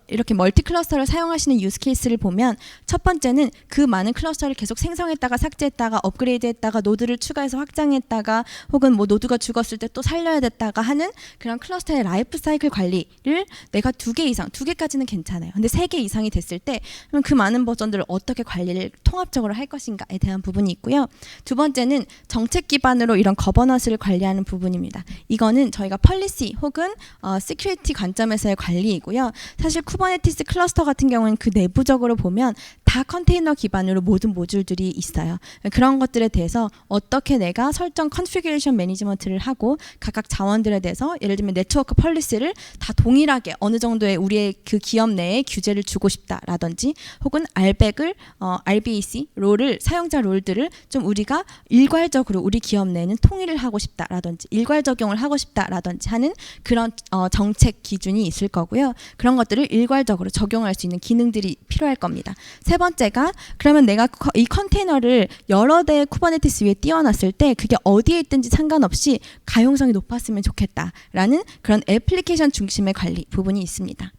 이렇게 멀티 클러스터를 사용하시는 유스 케이스를 보면, 첫 번째는 그 많은 클러스터를 계속 생성했다가 삭제했다가 업그레이드했다가 노드를 추가해서 확장했다가 혹은 뭐 노드가 죽었을 때 또 살려야 됐다가 하는 그런 클러스터의 라이프 사이클 관리를 내가 2개 이상, 2개까지는 괜찮아요. 근데 3개 이상이 됐을 때 그럼 그 많은 버전들을 어떻게 관리를 통합적으로 할 것인가에 대한 부분이 있고요. 두 번째는 정책 기반으로 이런 거버넌스를 관리하는 부분입니다. 이거는 저희가 펄리시 혹은 시큐리티 관점에서의 관리이고요. 사실 쿠버네티스 클러스터 같은 경우는 그 내부적으로 보면 다 컨테이너 기반으로 모든 모듈들이 있어요. 그런 것들에 대해서 어떻게 내가 설정 컨피규레이션 매니지먼트를 하고 각각 자원들에 대해서 예를 들면 네트워크 펄리시를 다 동일하게 어느 정도의 우리의 그 기업 내에 규제를 주고 싶다라든지, 혹은 RBAC 롤을, 사용자 롤들을 좀 우리가 일괄적으로 우리 기업 내에는 통일을 하고 싶다라든지 일괄 적용을 하고 싶다라든지 하는 그런 정책 기준이 있을 거고요. 그런 것들을 일괄적으로 적용할 수 있는 기능들이 필요할 겁니다. 세 번째가, 그러면 내가 이 컨테이너를 여러 대의 쿠버네티스 위에 띄워놨을 때 그게 어디에 있든지 상관없이 가용성이 높았으면 좋겠다라는 그런 애플리케이션 중심의 관리 부분이 있습니다.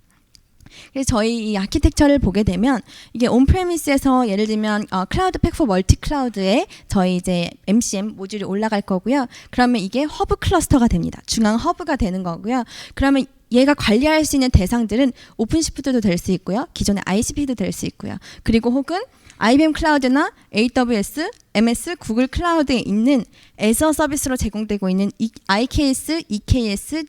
그래서 저희 이 아키텍처를 보게 되면 이게 온프레미스에서 예를 들면 클라우드 팩 포 멀티 클라우드에 저희 이제 MCM 모듈이 올라갈 거고요. 그러면 이게 허브 클러스터가 됩니다. 중앙 허브가 되는 거고요. 그러면 얘가 관리할 수 있는 대상들은 오픈시프트도 될 수 있고요, 기존의 ICP도 될 수 있고요, 그리고 혹은 IBM 클라우드나 AWS, MS, 구글 클라우드에 있는 애저 서비스로 제공되고 있는 IKS, EKS,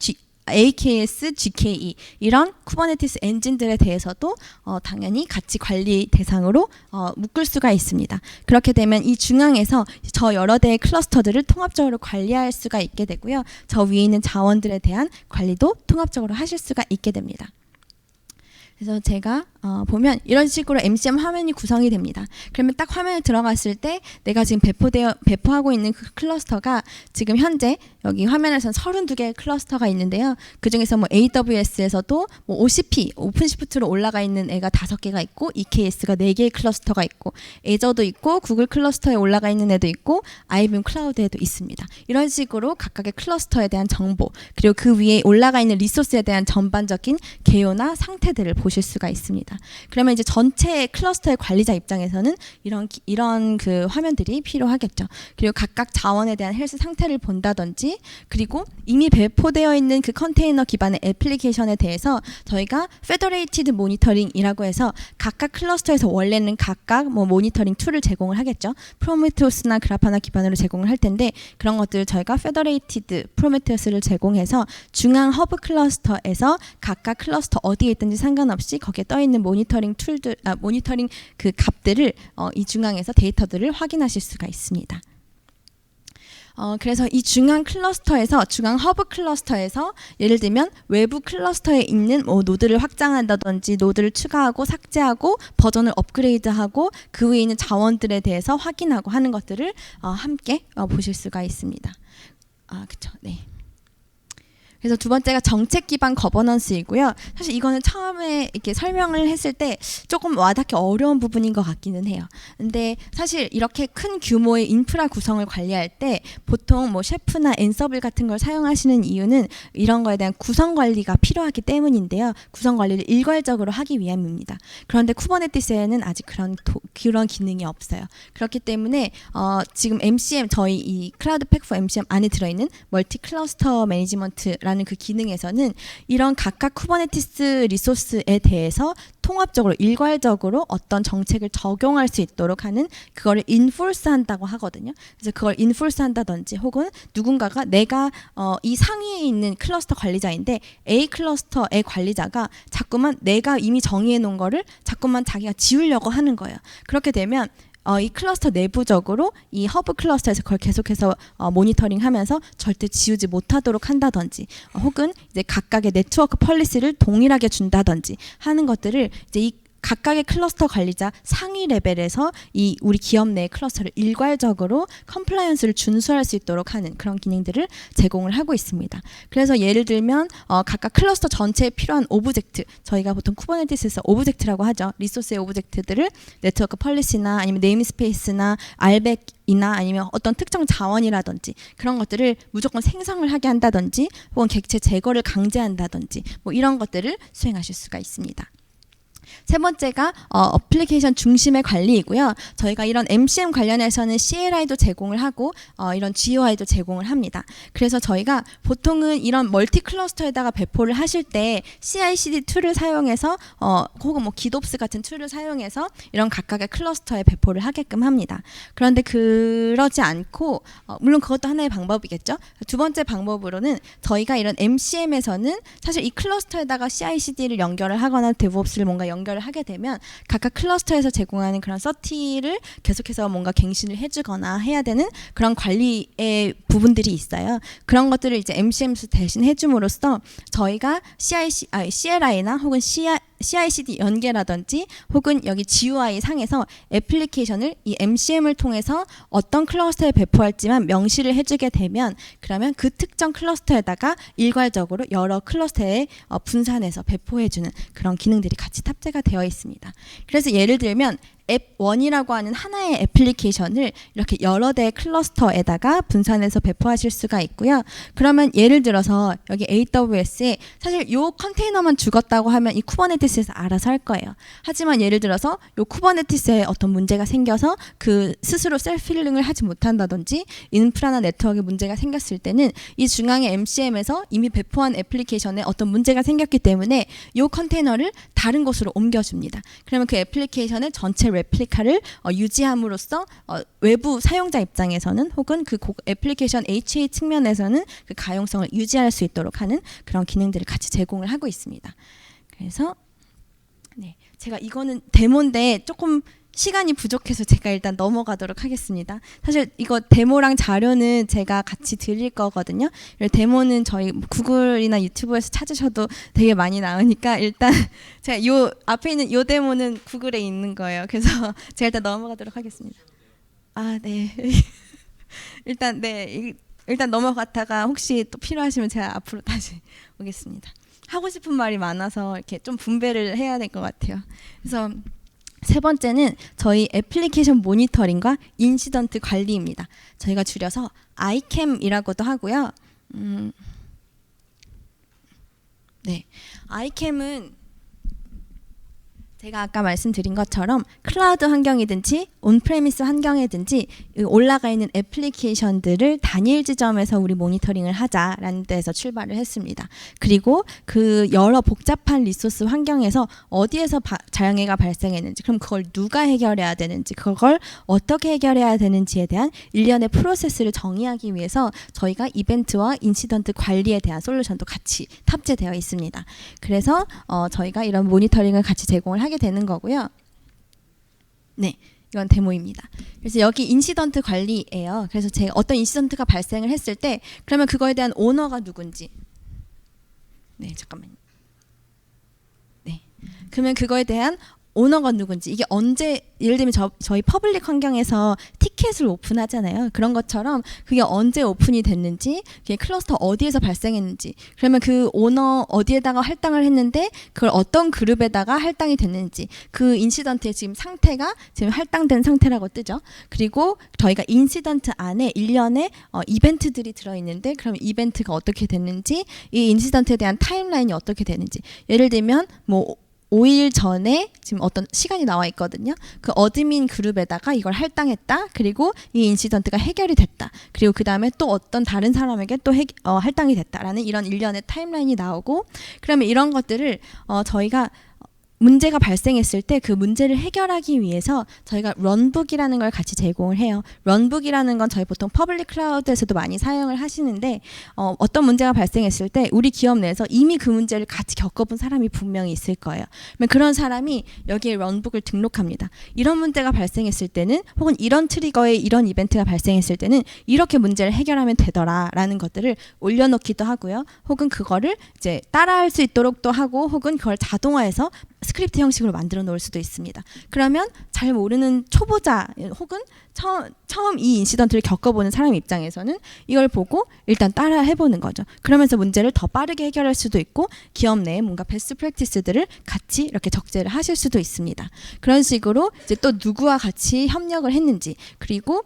AKS, GKE 이런 쿠버네티스 엔진들에 대해서도 당연히 같이 관리 대상으로 묶을 수가 있습니다. 그렇게 되면 이 중앙에서 저 여러 대의 클러스터들을 통합적으로 관리할 수가 있게 되고요. 저 위에 있는 자원들에 대한 관리도 통합적으로 하실 수가 있게 됩니다. 그래서 제가 보면 이런 식으로 MCM 화면이 구성이 됩니다. 그러면 딱 화면에 들어갔을 때 내가 지금 배포하고 있는 그 클러스터가 지금 현재 여기 화면에서는 32개의 클러스터가 있는데요. 그 중에서 뭐 AWS에서도 뭐 OCP, 오픈시프트로 올라가 있는 애가 5개가 있고 EKS가 4개의 클러스터가 있고 애저도 있고 구글 클러스터에 올라가 있는 애도 있고 IBM 클라우드에도 있습니다. 이런 식으로 각각의 클러스터에 대한 정보 그리고 그 위에 올라가 있는 리소스에 대한 전반적인 개요나 상태들을 보실 수가 있습니다. 그러면 이제 전체 클러스터의 관리자 입장에서는 이런 그 화면들이 필요하겠죠. 그리고 각각 자원에 대한 헬스 상태를 본다든지 그리고 이미 배포되어 있는 그 컨테이너 기반의 애플리케이션에 대해서 저희가 페더레이티드 모니터링이라고 해서 각각 클러스터에서 원래는 각각 뭐 모니터링 툴을 제공을 하겠죠. 프로메테우스나 그라파나 기반으로 제공을 할 텐데 그런 것들을 저희가 페더레이티드 프로메테우스를 제공해서 중앙 허브 클러스터에서 각각 클러스터 어디에 있든지 상관없이 거기에 떠 있는 모니터링 툴들, 모니터링 그 값들을 이 중앙에서 데이터들을 확인하실 수가 있습니다. 그래서 이 중앙 클러스터에서 중앙 허브 클러스터에서 예를 들면 외부 클러스터에 있는 뭐 노드를 확장한다든지 노드를 추가하고 삭제하고 버전을 업그레이드하고 그 위에 있는 자원들에 대해서 확인하고 하는 것들을 함께 보실 수가 있습니다. 그렇죠. 네. 그래서 두 번째가 정책 기반 거버넌스이고요. 사실 이거는 처음에 이렇게 설명을 했을 때 조금 와닿기 어려운 부분인 것 같기는 해요. 근데 사실 이렇게 큰 규모의 인프라 구성을 관리할 때 보통 뭐 셰프나 앤서블 같은 걸 사용하시는 이유는 이런 거에 대한 구성 관리가 필요하기 때문인데요. 구성 관리를 일괄적으로 하기 위함입니다. 그런데 쿠버네티스에는 아직 그런 기능이 없어요. 그렇기 때문에 지금 MCM 저희 이 클라우드 팩 포 MCM 안에 들어있는 멀티 클러스터 매니지먼트라는 그 기능에서는 이런 각각 쿠버네티스 리소스에 대해서 통합적으로 일괄적으로 어떤 정책을 적용할 수 있도록 하는 그거를 인포스 한다고 하거든요. 그래서 그걸 인포스 한다든지 혹은 누군가가 내가 이 상위에 있는 클러스터 관리자인데 A 클러스터의 관리자가 자꾸만 내가 이미 정의해 놓은 거를 자꾸만 자기가 지우려고 하는 거예요. 그렇게 되면 이 클러스터 내부적으로 이 허브 클러스터에서 그걸 계속해서 모니터링하면서 절대 지우지 못하도록 한다든지 혹은 이제 각각의 네트워크 폴리시를 동일하게 준다든지 하는 것들을 이제 이 각각의 클러스터 관리자 상위 레벨에서 이 우리 기업 내 클러스터를 일괄적으로 컴플라이언스를 준수할 수 있도록 하는 그런 기능들을 제공을 하고 있습니다. 그래서 예를 들면 각각 클러스터 전체에 필요한 오브젝트, 저희가 보통 쿠버네티스에서 오브젝트라고 하죠. 리소스의 오브젝트들을 네트워크 폴리시나 아니면 네임스페이스나 알백이나 아니면 어떤 특정 자원이라든지 그런 것들을 무조건 생성을 하게 한다든지 혹은 객체 제거를 강제한다든지 뭐 이런 것들을 수행하실 수가 있습니다. 세 번째가 어플리케이션 중심의 관리이고요. 저희가 이런 MCM 관련해서는 CLI도 제공을 하고 이런 GUI도 제공을 합니다. 그래서 저희가 보통은 이런 멀티 클러스터에다가 배포를 하실 때 CI/CD 툴을 사용해서 혹은 뭐 기덥스 같은 툴을 사용해서 이런 각각의 클러스터에 배포를 하게끔 합니다. 그런데 그러지 않고 물론 그것도 하나의 방법이겠죠. 두 번째 방법으로는 저희가 이런 MCM에서는 사실 이 클러스터에다가 CI/CD를 연결을 하거나 DevOps를 뭔가 연결을 하게 되면 각각 클러스터에서 제공하는 그런 서티를 계속해서 뭔가 갱신을 해주거나 해야 되는 그런 관리의 부분들이 있어요. 그런 것들을 이제 MCM에서 대신 해줌으로써 저희가 CLI나 혹은 CI/CD 연계라든지 혹은 여기 GUI 상에서 애플리케이션을 이 MCM을 통해서 어떤 클러스터에 배포할지만 명시를 해주게 되면 그러면 그 특정 클러스터에다가 일괄적으로 여러 클러스터에 분산해서 배포해주는 그런 기능들이 같이 탑재가 되어 있습니다. 그래서 예를 들면 앱1이라고 하는 하나의 애플리케이션을 이렇게 여러 대의 클러스터에다가 분산해서 배포하실 수가 있고요. 그러면 예를 들어서 여기 AWS에 사실 요 컨테이너만 죽었다고 하면 이 쿠버네티스에서 알아서 할 거예요. 하지만 예를 들어서 요 쿠버네티스에 어떤 문제가 생겨서 그 스스로 셀프 힐링을 하지 못한다든지 인프라나 네트워크에 문제가 생겼을 때는 이 중앙의 MCM에서 이미 배포한 애플리케이션에 어떤 문제가 생겼기 때문에 요 컨테이너를 다른 곳으로 옮겨줍니다. 그러면 그 애플리케이션의 전체 레플리카를 유지함으로써 외부 사용자 입장에서는 혹은 그 애플리케이션 HA 측면에서는 그 가용성을 유지할 수 있도록 하는 그런 기능들을 같이 제공을 하고 있습니다. 그래서 네, 제가 이거는 데모인데 조금 시간이 부족해서 제가 일단 넘어가도록 하겠습니다. 사실 이거 데모랑 자료는 제가 같이 드릴 거거든요. 데모는 저희 구글이나 유튜브에서 찾으셔도 되게 많이 나오니까 일단 제가 요 앞에 있는 요 데모는 구글에 있는 거예요. 그래서 제가 일단 넘어가도록 하겠습니다. 아, 네. 일단 네. 일단 넘어갔다가 혹시 또 필요하시면 제가 앞으로 다시 오겠습니다. 하고 싶은 말이 많아서 이렇게 좀 분배를 해야 될 것 같아요. 그래서 세 번째는 저희 애플리케이션 모니터링과 인시던트 관리입니다. 저희가 줄여서 ICAM이라고도 하고요. 네, ICAM은 제가 아까 말씀드린 것처럼 클라우드 환경이든지 온프레미스 환경이든지 올라가 있는 애플리케이션들을 단일 지점에서 우리 모니터링을 하자라는 데서 출발을 했습니다. 그리고 그 여러 복잡한 리소스 환경에서 어디에서 장애가 발생했는지, 그럼 그걸 누가 해결해야 되는지, 그걸 어떻게 해결해야 되는지에 대한 일련의 프로세스를 정의하기 위해서 저희가 이벤트와 인시던트 관리에 대한 솔루션도 같이 탑재되어 있습니다. 그래서 저희가 이런 모니터링을 같이 제공을 하게 되는 거고요. 네, 이건 데모입니다. 그래서 여기 인시던트 관리예요. 그래서 제가 어떤 인시던트가 발생을 했을 때 그러면 그거에 대한 오너가 누군지. 네, 잠깐만요. 네, 그러면 그거에 대한 오너가 누군지, 이게 언제, 예를 들면 저희 퍼블릭 환경에서 티켓을 오픈하잖아요. 그런 것처럼 그게 언제 오픈이 됐는지, 그게 클러스터 어디에서 발생했는지, 그러면 그 오너 어디에다가 할당을 했는데 그걸 어떤 그룹에다가 할당이 됐는지, 그 인시던트의 지금 상태가 지금 할당된 상태라고 뜨죠. 그리고 저희가 인시던트 안에 일련의 이벤트들이 들어있는데 그럼 이벤트가 어떻게 됐는지, 이 인시던트에 대한 타임라인이 어떻게 되는지, 예를 들면 뭐 5일 전에 지금 어떤 시간이 나와 있거든요. 그 어드민 그룹에다가 이걸 할당했다. 그리고 이 인시던트가 해결이 됐다. 그리고 그 다음에 또 어떤 다른 사람에게 또 할당이 됐다라는 이런 일련의 타임라인이 나오고, 그러면 이런 것들을 저희가 문제가 발생했을 때 그 문제를 해결하기 위해서 저희가 런북이라는 걸 같이 제공을 해요. 런북이라는 건 저희 보통 퍼블릭 클라우드에서도 많이 사용을 하시는데 어떤 문제가 발생했을 때 우리 기업 내에서 이미 그 문제를 같이 겪어본 사람이 분명히 있을 거예요. 그러면 그런 사람이 여기에 런북을 등록합니다. 이런 문제가 발생했을 때는, 혹은 이런 트리거에 이런 이벤트가 발생했을 때는 이렇게 문제를 해결하면 되더라라는 것들을 올려놓기도 하고요. 혹은 그거를 이제 따라할 수 있도록 또 하고, 혹은 그걸 자동화해서 스크립트 형식으로 만들어 놓을 수도 있습니다. 그러면 잘 모르는 초보자 혹은 처음 이 인시던트를 겪어보는 사람 입장에서는 이걸 보고 일단 따라 해보는 거죠. 그러면서 문제를 더 빠르게 해결할 수도 있고, 기업 내에 뭔가 베스트 프랙티스들을 같이 이렇게 적재를 하실 수도 있습니다. 그런 식으로 이제 또 누구와 같이 협력을 했는지, 그리고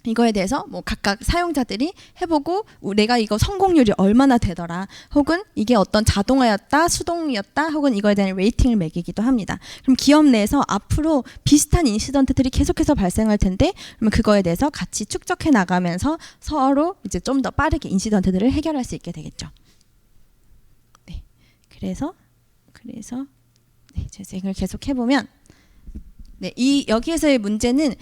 이거에 대해서 뭐 각각 사용자들이 해보고 내가 이거 성공률이 얼마나 되더라, 혹은 이게 어떤 자동화였다, 수동이었다, 혹은 이거에 대한 레이팅을 매기기도 합니다. 그럼 기업 내에서 앞으로 비슷한 인시던트들이 계속해서 발생할 텐데, 그러면 그거에 대해서 같이 축적해 나가면서 서로 이제 좀 더 빠르게 인시던트들을 해결할 수 있게 되겠죠. 네, 그래서 네, 재생을 계속 해보면. 네, 여기에서의 문제는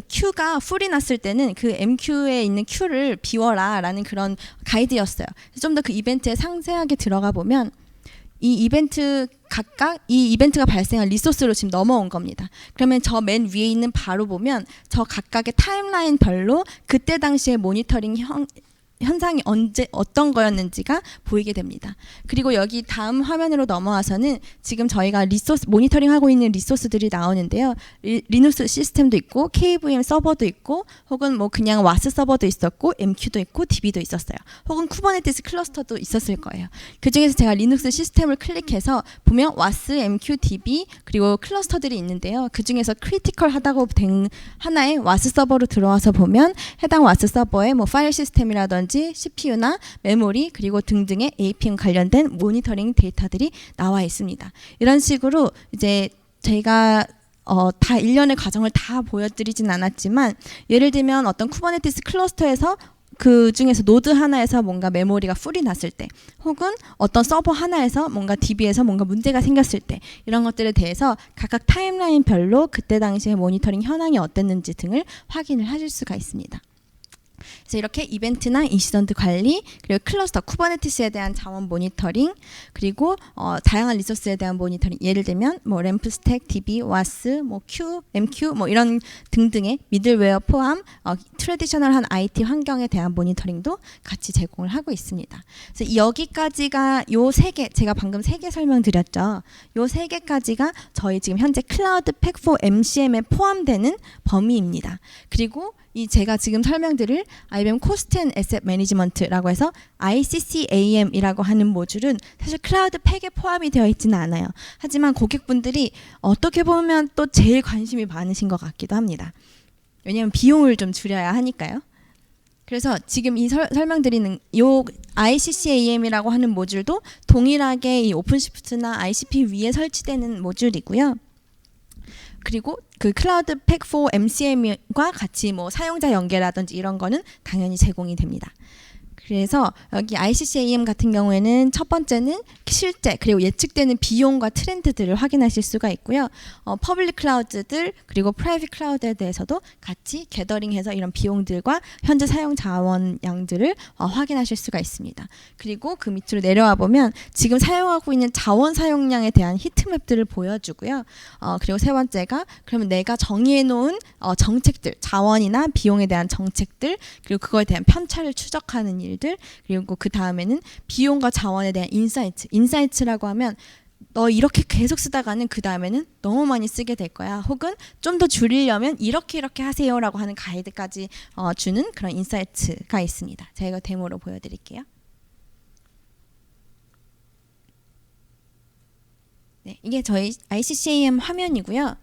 Q가 풀이 났을 때는 그 MQ에 있는 Q를 비워라라는 그런 가이드였어요. 좀 더 그 이벤트에 상세하게 들어가 보면 이 이벤트 각각 이 이벤트가 발생한 리소스로 지금 넘어온 겁니다. 그러면 저 맨 위에 있는 바로 보면 저 각각의 타임라인별로 그때 당시의 모니터링 현상이 어떤 거였는지가 보이게 됩니다. 그리고 여기 다음 화면으로 넘어와서는 지금 저희가 모니터링하고 있는 리소스들이 나오는데요. 리눅스 시스템도 있고, KVM 서버도 있고, 혹은 뭐 그냥 와스 서버도 있었고, MQ도 있고, DB도 있었어요. 혹은 쿠버네티스 클러스터도 있었을 거예요. 그 중에서 제가 리눅스 시스템을 클릭해서 보면 와스, MQ, DB 그리고 클러스터들이 있는데요. 그 중에서 크리티컬하다고 된 하나의 와스 서버로 들어와서 보면 해당 와스 서버에 뭐 파일 시스템이라든지 CPU나 메모리 그리고 등등의 APM 관련된 모니터링 데이터들이 나와 있습니다. 이런 식으로 이제 제가 다 일련의 과정을 다 보여드리진 않았지만, 예를 들면 어떤 쿠버네티스 클러스터에서 그 중에서 노드 하나에서 뭔가 메모리가 풀이 났을 때, 혹은 어떤 서버 하나에서 뭔가 DB에서 뭔가 문제가 생겼을 때, 이런 것들에 대해서 각각 타임라인별로 그때 당시에 모니터링 현황이 어땠는지 등을 확인을 하실 수가 있습니다. 그래서 이렇게 이벤트나 인시던트 관리, 그리고 클러스터, 쿠버네티스에 대한 자원 모니터링, 그리고 다양한 리소스에 대한 모니터링, 예를 들면 뭐 램프 스택, DB, WAS, 뭐 Q, MQ 뭐 이런 등등의 미들웨어 포함 트래디셔널한 IT 환경에 대한 모니터링도 같이 제공을 하고 있습니다. 그래서 여기까지가 요 세 개, 제가 방금 세 개 설명드렸죠. 요 세 개까지가 저희 지금 현재 클라우드 팩4 MCM에 포함되는 범위입니다. 그리고 이 제가 지금 설명드릴 IBM 코스트 앤 에셋 매니지먼트라고 해서 ICCAM이라고 하는 모듈은 사실 클라우드 팩에 포함이 되어 있지는 않아요. 하지만 고객분들이 어떻게 보면 또 제일 관심이 많으신 것 같기도 합니다. 왜냐하면 비용을 좀 줄여야 하니까요. 그래서 지금 이 설명드리는 요 ICCAM이라고 하는 모듈도 동일하게 이 오픈시프트나 ICP 위에 설치되는 모듈이고요. 그리고 그 클라우드 팩4 MCM과 같이 뭐 사용자 연계라든지 이런 거는 당연히 제공이 됩니다. 그래서 여기 ICCAM 같은 경우에는 첫 번째는 실제 그리고 예측되는 비용과 트렌드들을 확인하실 수가 있고요. 퍼블릭 클라우드들 그리고 프라이빗 클라우드에 대해서도 같이 게더링해서 이런 비용들과 현재 사용 자원 양들을 확인하실 수가 있습니다. 그리고 그 밑으로 내려와 보면 지금 사용하고 있는 자원 사용량에 대한 히트맵들을 보여주고요. 그리고 세 번째가 그러면 내가 정의해 놓은 정책들, 자원이나 비용에 대한 정책들, 그리고 그거에 대한 편차를 추적하는 일, 그리고 그 다음에는 비용과 자원에 대한 인사이트라고 하면 너 이렇게 계속 쓰다가는 그 다음에는 너무 많이 쓰게 될 거야, 혹은 좀 더 줄이려면 이렇게 하세요 라고 하는 가이드까지 주는 그런 인사이트가 있습니다. 제가 이거 데모로 보여드릴게요. 네, 이게 저희 ICCAM 화면이고요.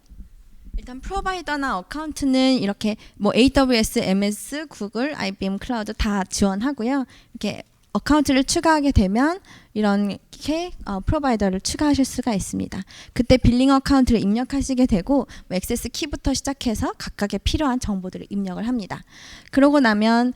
일단 프로바이더나 어카운트는 이렇게 뭐 AWS, MS, 구글, IBM 클라우드 다 지원하고요. 이렇게 어카운트를 추가하게 되면 이렇게 프로바이더를 추가하실 수가 있습니다. 그때 빌링 어카운트를 입력하시게 되고 뭐 액세스 키부터 시작해서 각각의 필요한 정보들을 입력을 합니다. 그러고 나면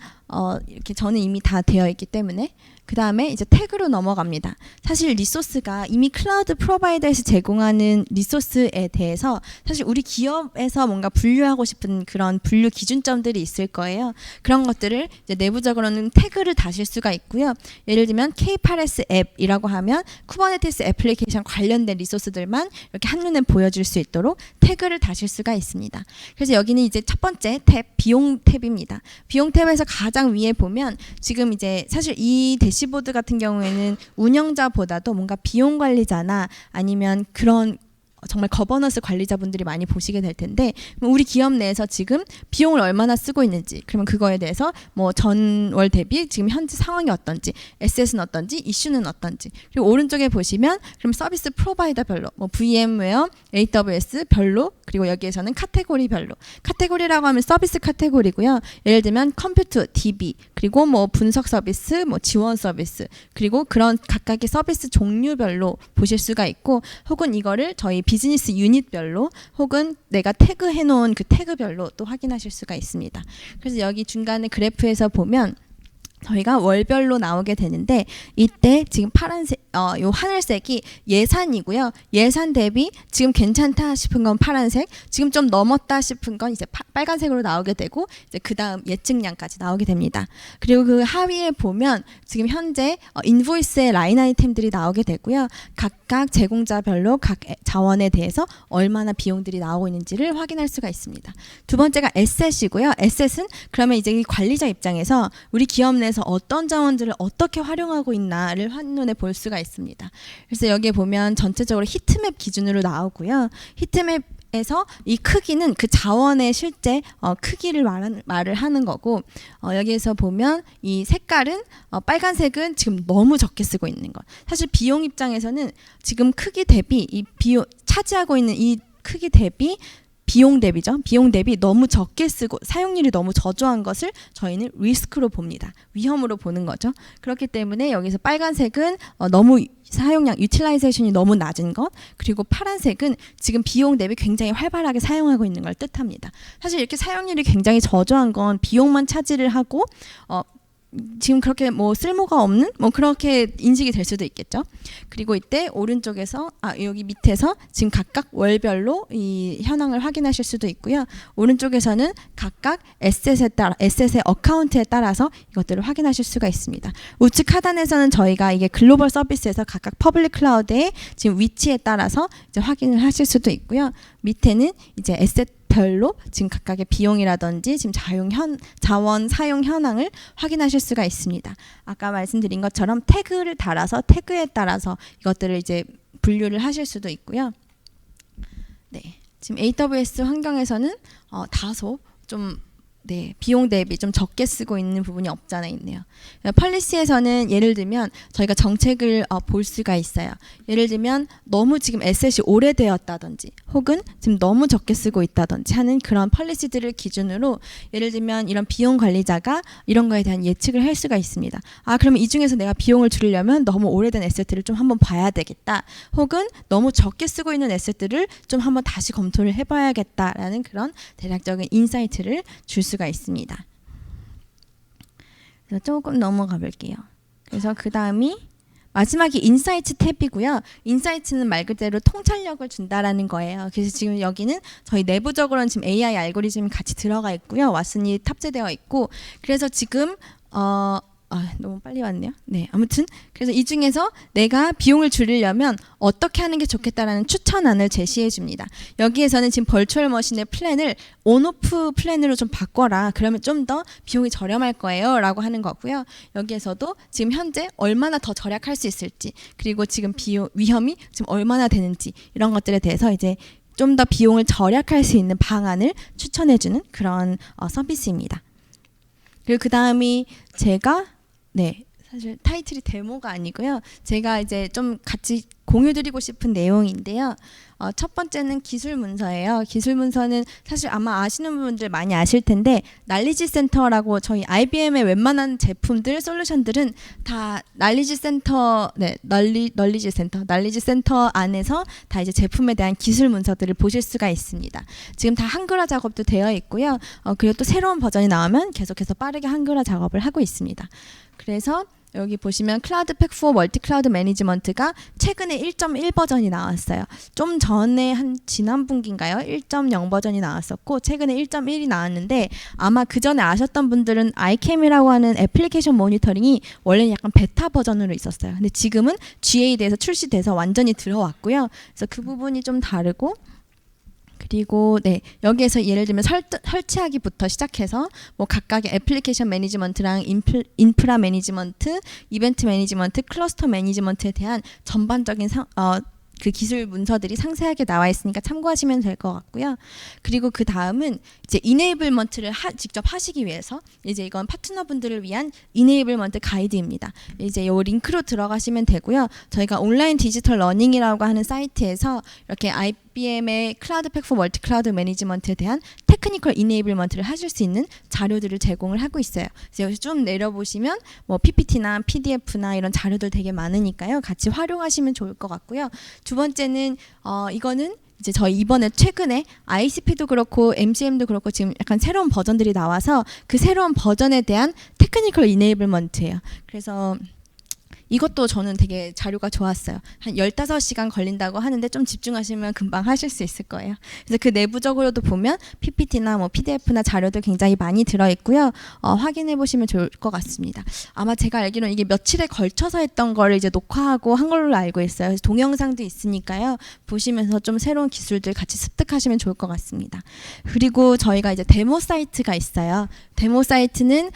이렇게 저는 이미 다 되어 있기 때문에 그 다음에 이제 태그로 넘어갑니다. 사실 리소스가 이미 클라우드 프로바이더에서 제공하는 리소스에 대해서 사실 우리 기업에서 뭔가 분류하고 싶은 그런 분류 기준점들이 있을 거예요. 그런 것들을 이제 내부적으로는 태그를 다실 수가 있고요. 예를 들면 K8S 앱이라고 하면 쿠버네티스 애플리케이션 관련된 리소스들만 이렇게 한눈에 보여줄 수 있도록 태그를 다실 수가 있습니다. 그래서 여기는 이제 첫 번째 탭, 비용 탭입니다. 비용 탭에서 가장 위에 보면 지금 이제 사실 이 대시보드 같은 경우에는 운영자보다도 뭔가 비용 관리자나 아니면 그런 정말 거버넌스 관리자분들이 많이 보시게 될 텐데 우리 기업 내에서 지금 비용을 얼마나 쓰고 있는지, 그러면 그거에 대해서 뭐 전월 대비 지금 현재 상황이 어떤지, 에셋은 어떤지, 이슈는 어떤지, 그리고 오른쪽에 보시면 그럼 서비스 프로바이더별로 뭐 VM웨어, AWS 별로, 그리고 여기에서는 카테고리별로, 카테고리라고 하면 서비스 카테고리고요. 예를 들면 컴퓨터, DB, 그리고 뭐 분석 서비스, 뭐 지원 서비스, 그리고 그런 각각의 서비스 종류별로 보실 수가 있고, 혹은 이거를 저희 비즈니스 유닛별로 혹은 내가 태그해 놓은 그 태그별로 또 확인하실 수가 있습니다. 그래서 여기 중간에 그래프에서 보면 저희가 월별로 나오게 되는데 이때 지금 파란색, 요 하늘색이 예산이고요. 예산 대비 지금 괜찮다 싶은 건 파란색, 지금 좀 넘었다 싶은 건 이제 빨간색으로 나오게 되고 이제 그 다음 예측량까지 나오게 됩니다. 그리고 그 하위에 보면 지금 현재 인보이스의 라인 아이템들이 나오게 되고요. 각각 제공자별로 각 자원에 대해서 얼마나 비용들이 나오고 있는지를 확인할 수가 있습니다. 두 번째가 에셋이고요. 에셋은 그러면 이제 이 관리자 입장에서 우리 기업 내 에서 어떤 자원들을 어떻게 활용하고 있나를 한눈에 볼 수가 있습니다. 그래서 여기에 보면 전체적으로 히트맵 기준으로 나오고요. 히트맵에서 이 크기는 그 자원의 실제 크기를 말을 하는 거고, 여기에서 보면 이 색깔은 빨간색은 지금 너무 적게 쓰고 있는 것. 사실 비용 입장에서는 지금 크기 대비 이 비용 차지하고 있는 이 크기 대비 비용 대비죠. 비용 대비 너무 적게 쓰고 사용률이 너무 저조한 것을 저희는 리스크로 봅니다. 위험으로 보는 거죠. 그렇기 때문에 여기서 빨간색은 너무 사용량, 유틸라이제이션이 너무 낮은 것, 그리고 파란색은 지금 비용 대비 굉장히 활발하게 사용하고 있는 걸 뜻합니다. 사실 이렇게 사용률이 굉장히 저조한 건 비용만 차지를 하고 지금 그렇게 뭐 쓸모가 없는 뭐 그렇게 인식이 될 수도 있겠죠. 그리고 이때 오른쪽에서 여기 밑에서 지금 각각 월별로 이 현황을 확인하실 수도 있고요. 오른쪽에서는 각각 에셋의 어카운트에 따라서 이것들을 확인하실 수가 있습니다. 우측 하단에서는 저희가 이게 글로벌 서비스에서 각각 퍼블릭 클라우드의 지금 위치에 따라서 이제 확인을 하실 수도 있고요. 밑에는 이제 에셋 별로 지금 각각의 비용이라든지 지금 자원 사용 현황을 확인하실 수가 있습니다. 아까 말씀드린 것처럼 태그를 달아서 태그에 따라서 이것들을 이제 분류를 하실 수도 있고요. 네, 지금 AWS 환경에서는 다소 좀 비용 대비 좀 적게 쓰고 있는 부분이 없지 않아 있네요. 펄리시에서는 예를 들면 저희가 정책을 볼 수가 있어요. 예를 들면 너무 지금 에셋이 오래되었다든지 혹은 지금 너무 적게 쓰고 있다든지 하는 그런 펄리시들을 기준으로 예를 들면 이런 비용 관리자가 이런 거에 대한 예측을 할 수가 있습니다. 그러면 이 중에서 내가 비용을 줄이려면 너무 오래된 에셋들을 좀 한번 봐야 되겠다. 혹은 너무 적게 쓰고 있는 에셋들을 좀 한번 다시 검토를 해봐야겠다라는 그런 대략적인 인사이트를 줄 수가 있습니다. 그래서 조금 넘어가 볼게요. 그래서 그 다음이 마지막이 인사이트 탭이고요. 인사이트는 말 그대로 통찰력을 준다라는 거예요. 그래서 지금 여기는 저희 내부적으로는 지금 AI 알고리즘이 같이 들어가 있고요. 왓슨이 탑재되어 있고, 그래서 지금 너무 빨리 왔네요. 네, 아무튼 그래서 이 중에서 내가 비용을 줄이려면 어떻게 하는 게 좋겠다라는 추천안을 제시해 줍니다. 여기에서는 지금 벌추얼 머신의 플랜을 온오프 플랜으로 좀 바꿔라. 그러면 좀 더 비용이 저렴할 거예요 라고 하는 거고요. 여기에서도 지금 현재 얼마나 더 절약할 수 있을지, 그리고 지금 위험이 지금 얼마나 되는지 이런 것들에 대해서 이제 좀 더 비용을 절약할 수 있는 방안을 추천해 주는 그런 서비스입니다. 그리고 그 다음이 제가 사실 타이틀이 데모가 아니고요. 제가 이제 좀 같이 공유드리고 싶은 내용인데요. 첫 번째는 기술 문서예요. 기술 문서는 사실 아마 아시는 분들 많이 아실 텐데, 날리지 센터라고 저희 IBM의 웬만한 제품들, 솔루션들은 다 날리지 센터, 날리지 센터 안에서 다 이제 제품에 대한 기술 문서들을 보실 수가 있습니다. 지금 다 한글화 작업도 되어 있고요. 그리고 또 새로운 버전이 나오면 계속해서 빠르게 한글화 작업을 하고 있습니다. 그래서 여기 보시면 클라우드 팩4 멀티 클라우드 매니지먼트가 최근에 1.1 버전이 나왔어요. 좀 전에 한 지난 분기인가요? 1.0 버전이 나왔었고 최근에 1.1이 나왔는데, 아마 그 전에 아셨던 분들은 아이캠이라고 하는 애플리케이션 모니터링이 원래는 약간 베타 버전으로 있었어요. 근데 지금은 GA에서 출시돼서 완전히 들어왔고요. 그래서 그 부분이 좀 다르고, 그리고 여기에서 예를 들면 설치하기부터 시작해서 뭐 각각의 애플리케이션 매니지먼트랑 인프라 매니지먼트, 이벤트 매니지먼트, 클러스터 매니지먼트에 대한 전반적인 그 기술 문서들이 상세하게 나와 있으니까 참고하시면 될 것 같고요. 그리고 그 다음은 이제 이네이블먼트를 직접 하시기 위해서 이제 이건 파트너분들을 위한 이네이블먼트 가이드입니다. 이제 요 링크로 들어가시면 되고요. 저희가 온라인 디지털 러닝이라고 하는 사이트에서 이렇게 IBM의 클라우드 팩4 멀티 클라우드 매니지먼트에 대한 테크니컬 이네이블먼트를 하실 수 있는 자료들을 제공을 하고 있어요. 그래서 여기 좀 내려보시면 뭐 PPT나 PDF나 이런 자료들 되게 많으니까요. 같이 활용하시면 좋을 것 같고요. 두 번째는 이거는 이제 저희 이번에 최근에 ICP도 그렇고 MCM도 그렇고 지금 약간 새로운 버전들이 나와서 그 새로운 버전에 대한 테크니컬 이네이블먼트예요. 그래서 이것도 저는 되게 자료가 좋았어요. 한 15시간 걸린다고 하는데 좀 집중하시면 금방 하실 수 있을 거예요. 그래서 그 내부적으로도 보면 PPT나 뭐 PDF나 자료도 굉장히 많이 들어있고요. 확인해 보시면 좋을 것 같습니다. 아마 제가 알기로는 이게 며칠에 걸쳐서 했던 거를 이제 녹화하고 한 걸로 알고 있어요. 그래서 동영상도 있으니까요. 보시면서 좀 새로운 기술들 같이 습득하시면 좋을 것 같습니다. 그리고 저희가 이제 데모 사이트가 있어요. 데모 사이트는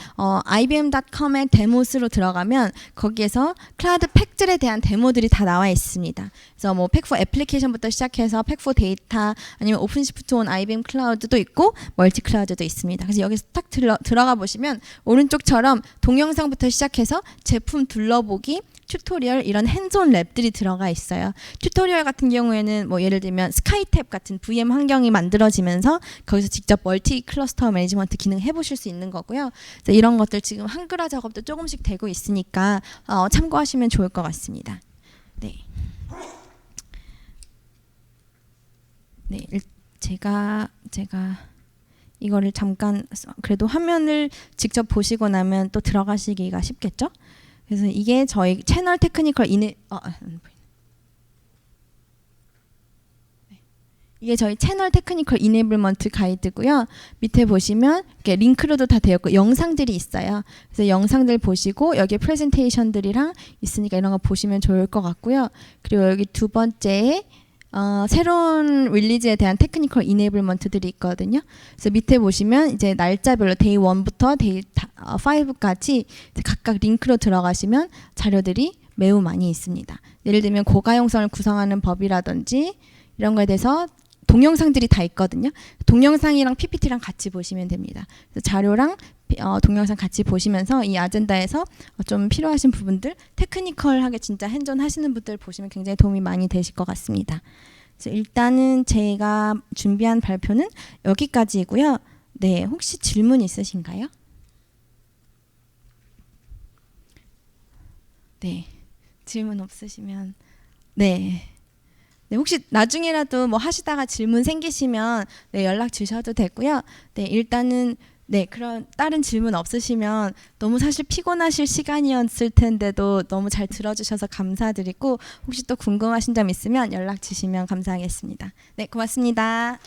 ibm.com의 데모스로 들어가면 거기에서 클라우드 팩들에 대한 데모들이 다 나와 있습니다. 그래서 뭐 팩4 애플리케이션부터 시작해서 팩4 데이터, 아니면 오픈시프트 온 IBM 클라우드도 있고 멀티 클라우드도 있습니다. 그래서 여기서 딱 들어가 보시면 오른쪽처럼 동영상부터 시작해서 제품 둘러보기, 튜토리얼, 이런 핸즈온 랩들이 들어가 있어요. 튜토리얼 같은 경우에는 뭐 예를 들면 스카이탭 같은 VM 환경이 만들어지면서 거기서 직접 멀티 클러스터 매니지먼트 기능 해보실 수 있는 거고요. 그래서 이런 것들 지금 한글화 작업도 조금씩 되고 있으니까 참고하시면 좋을 것 같습니다. 제가 이거를 잠깐 그래도 화면을 직접 보시고 나면 또 들어가시기가 쉽겠죠? 그래서 이게 저희 채널 테크니컬 이게 저희 채널 테크니컬 이네이블먼트 가이드고요. 밑에 보시면 이렇게 링크로도 다 되어 있고 영상들이 있어요. 그래서 영상들 보시고 여기 프레젠테이션들이랑 있으니까 이런 거 보시면 좋을 것 같고요. 그리고 여기 두 번째에 새로운 릴리즈에 대한 테크니컬 이네이블먼트들이 있거든요. 그래서 밑에 보시면 이제 날짜별로 데이 1부터 데이 5까지 각각 링크로 들어가시면 자료들이 매우 많이 있습니다. 예를 들면 고가용성을 구성하는 법이라든지 이런 거에 대해서 동영상들이 다 있거든요. 동영상이랑 PPT랑 같이 보시면 됩니다. 그래서 자료랑 동영상 같이 보시면서 이 아젠다에서 좀 필요하신 부분들, 테크니컬하게 진짜 핸즈온 하시는 분들 보시면 굉장히 도움이 많이 되실 것 같습니다. 그래서 일단은 제가 준비한 발표는 여기까지이고요. 네, 혹시 질문 있으신가요? 네, 질문 없으시면 네. 네, 혹시 나중에라도 뭐 하시다가 질문 생기시면 네, 연락 주셔도 되고요. 네, 일단은 네, 그런 다른 질문 없으시면 너무 사실 피곤하실 시간이었을 텐데도 너무 잘 들어주셔서 감사드리고 혹시 또 궁금하신 점 있으면 연락 주시면 감사하겠습니다. 네, 고맙습니다.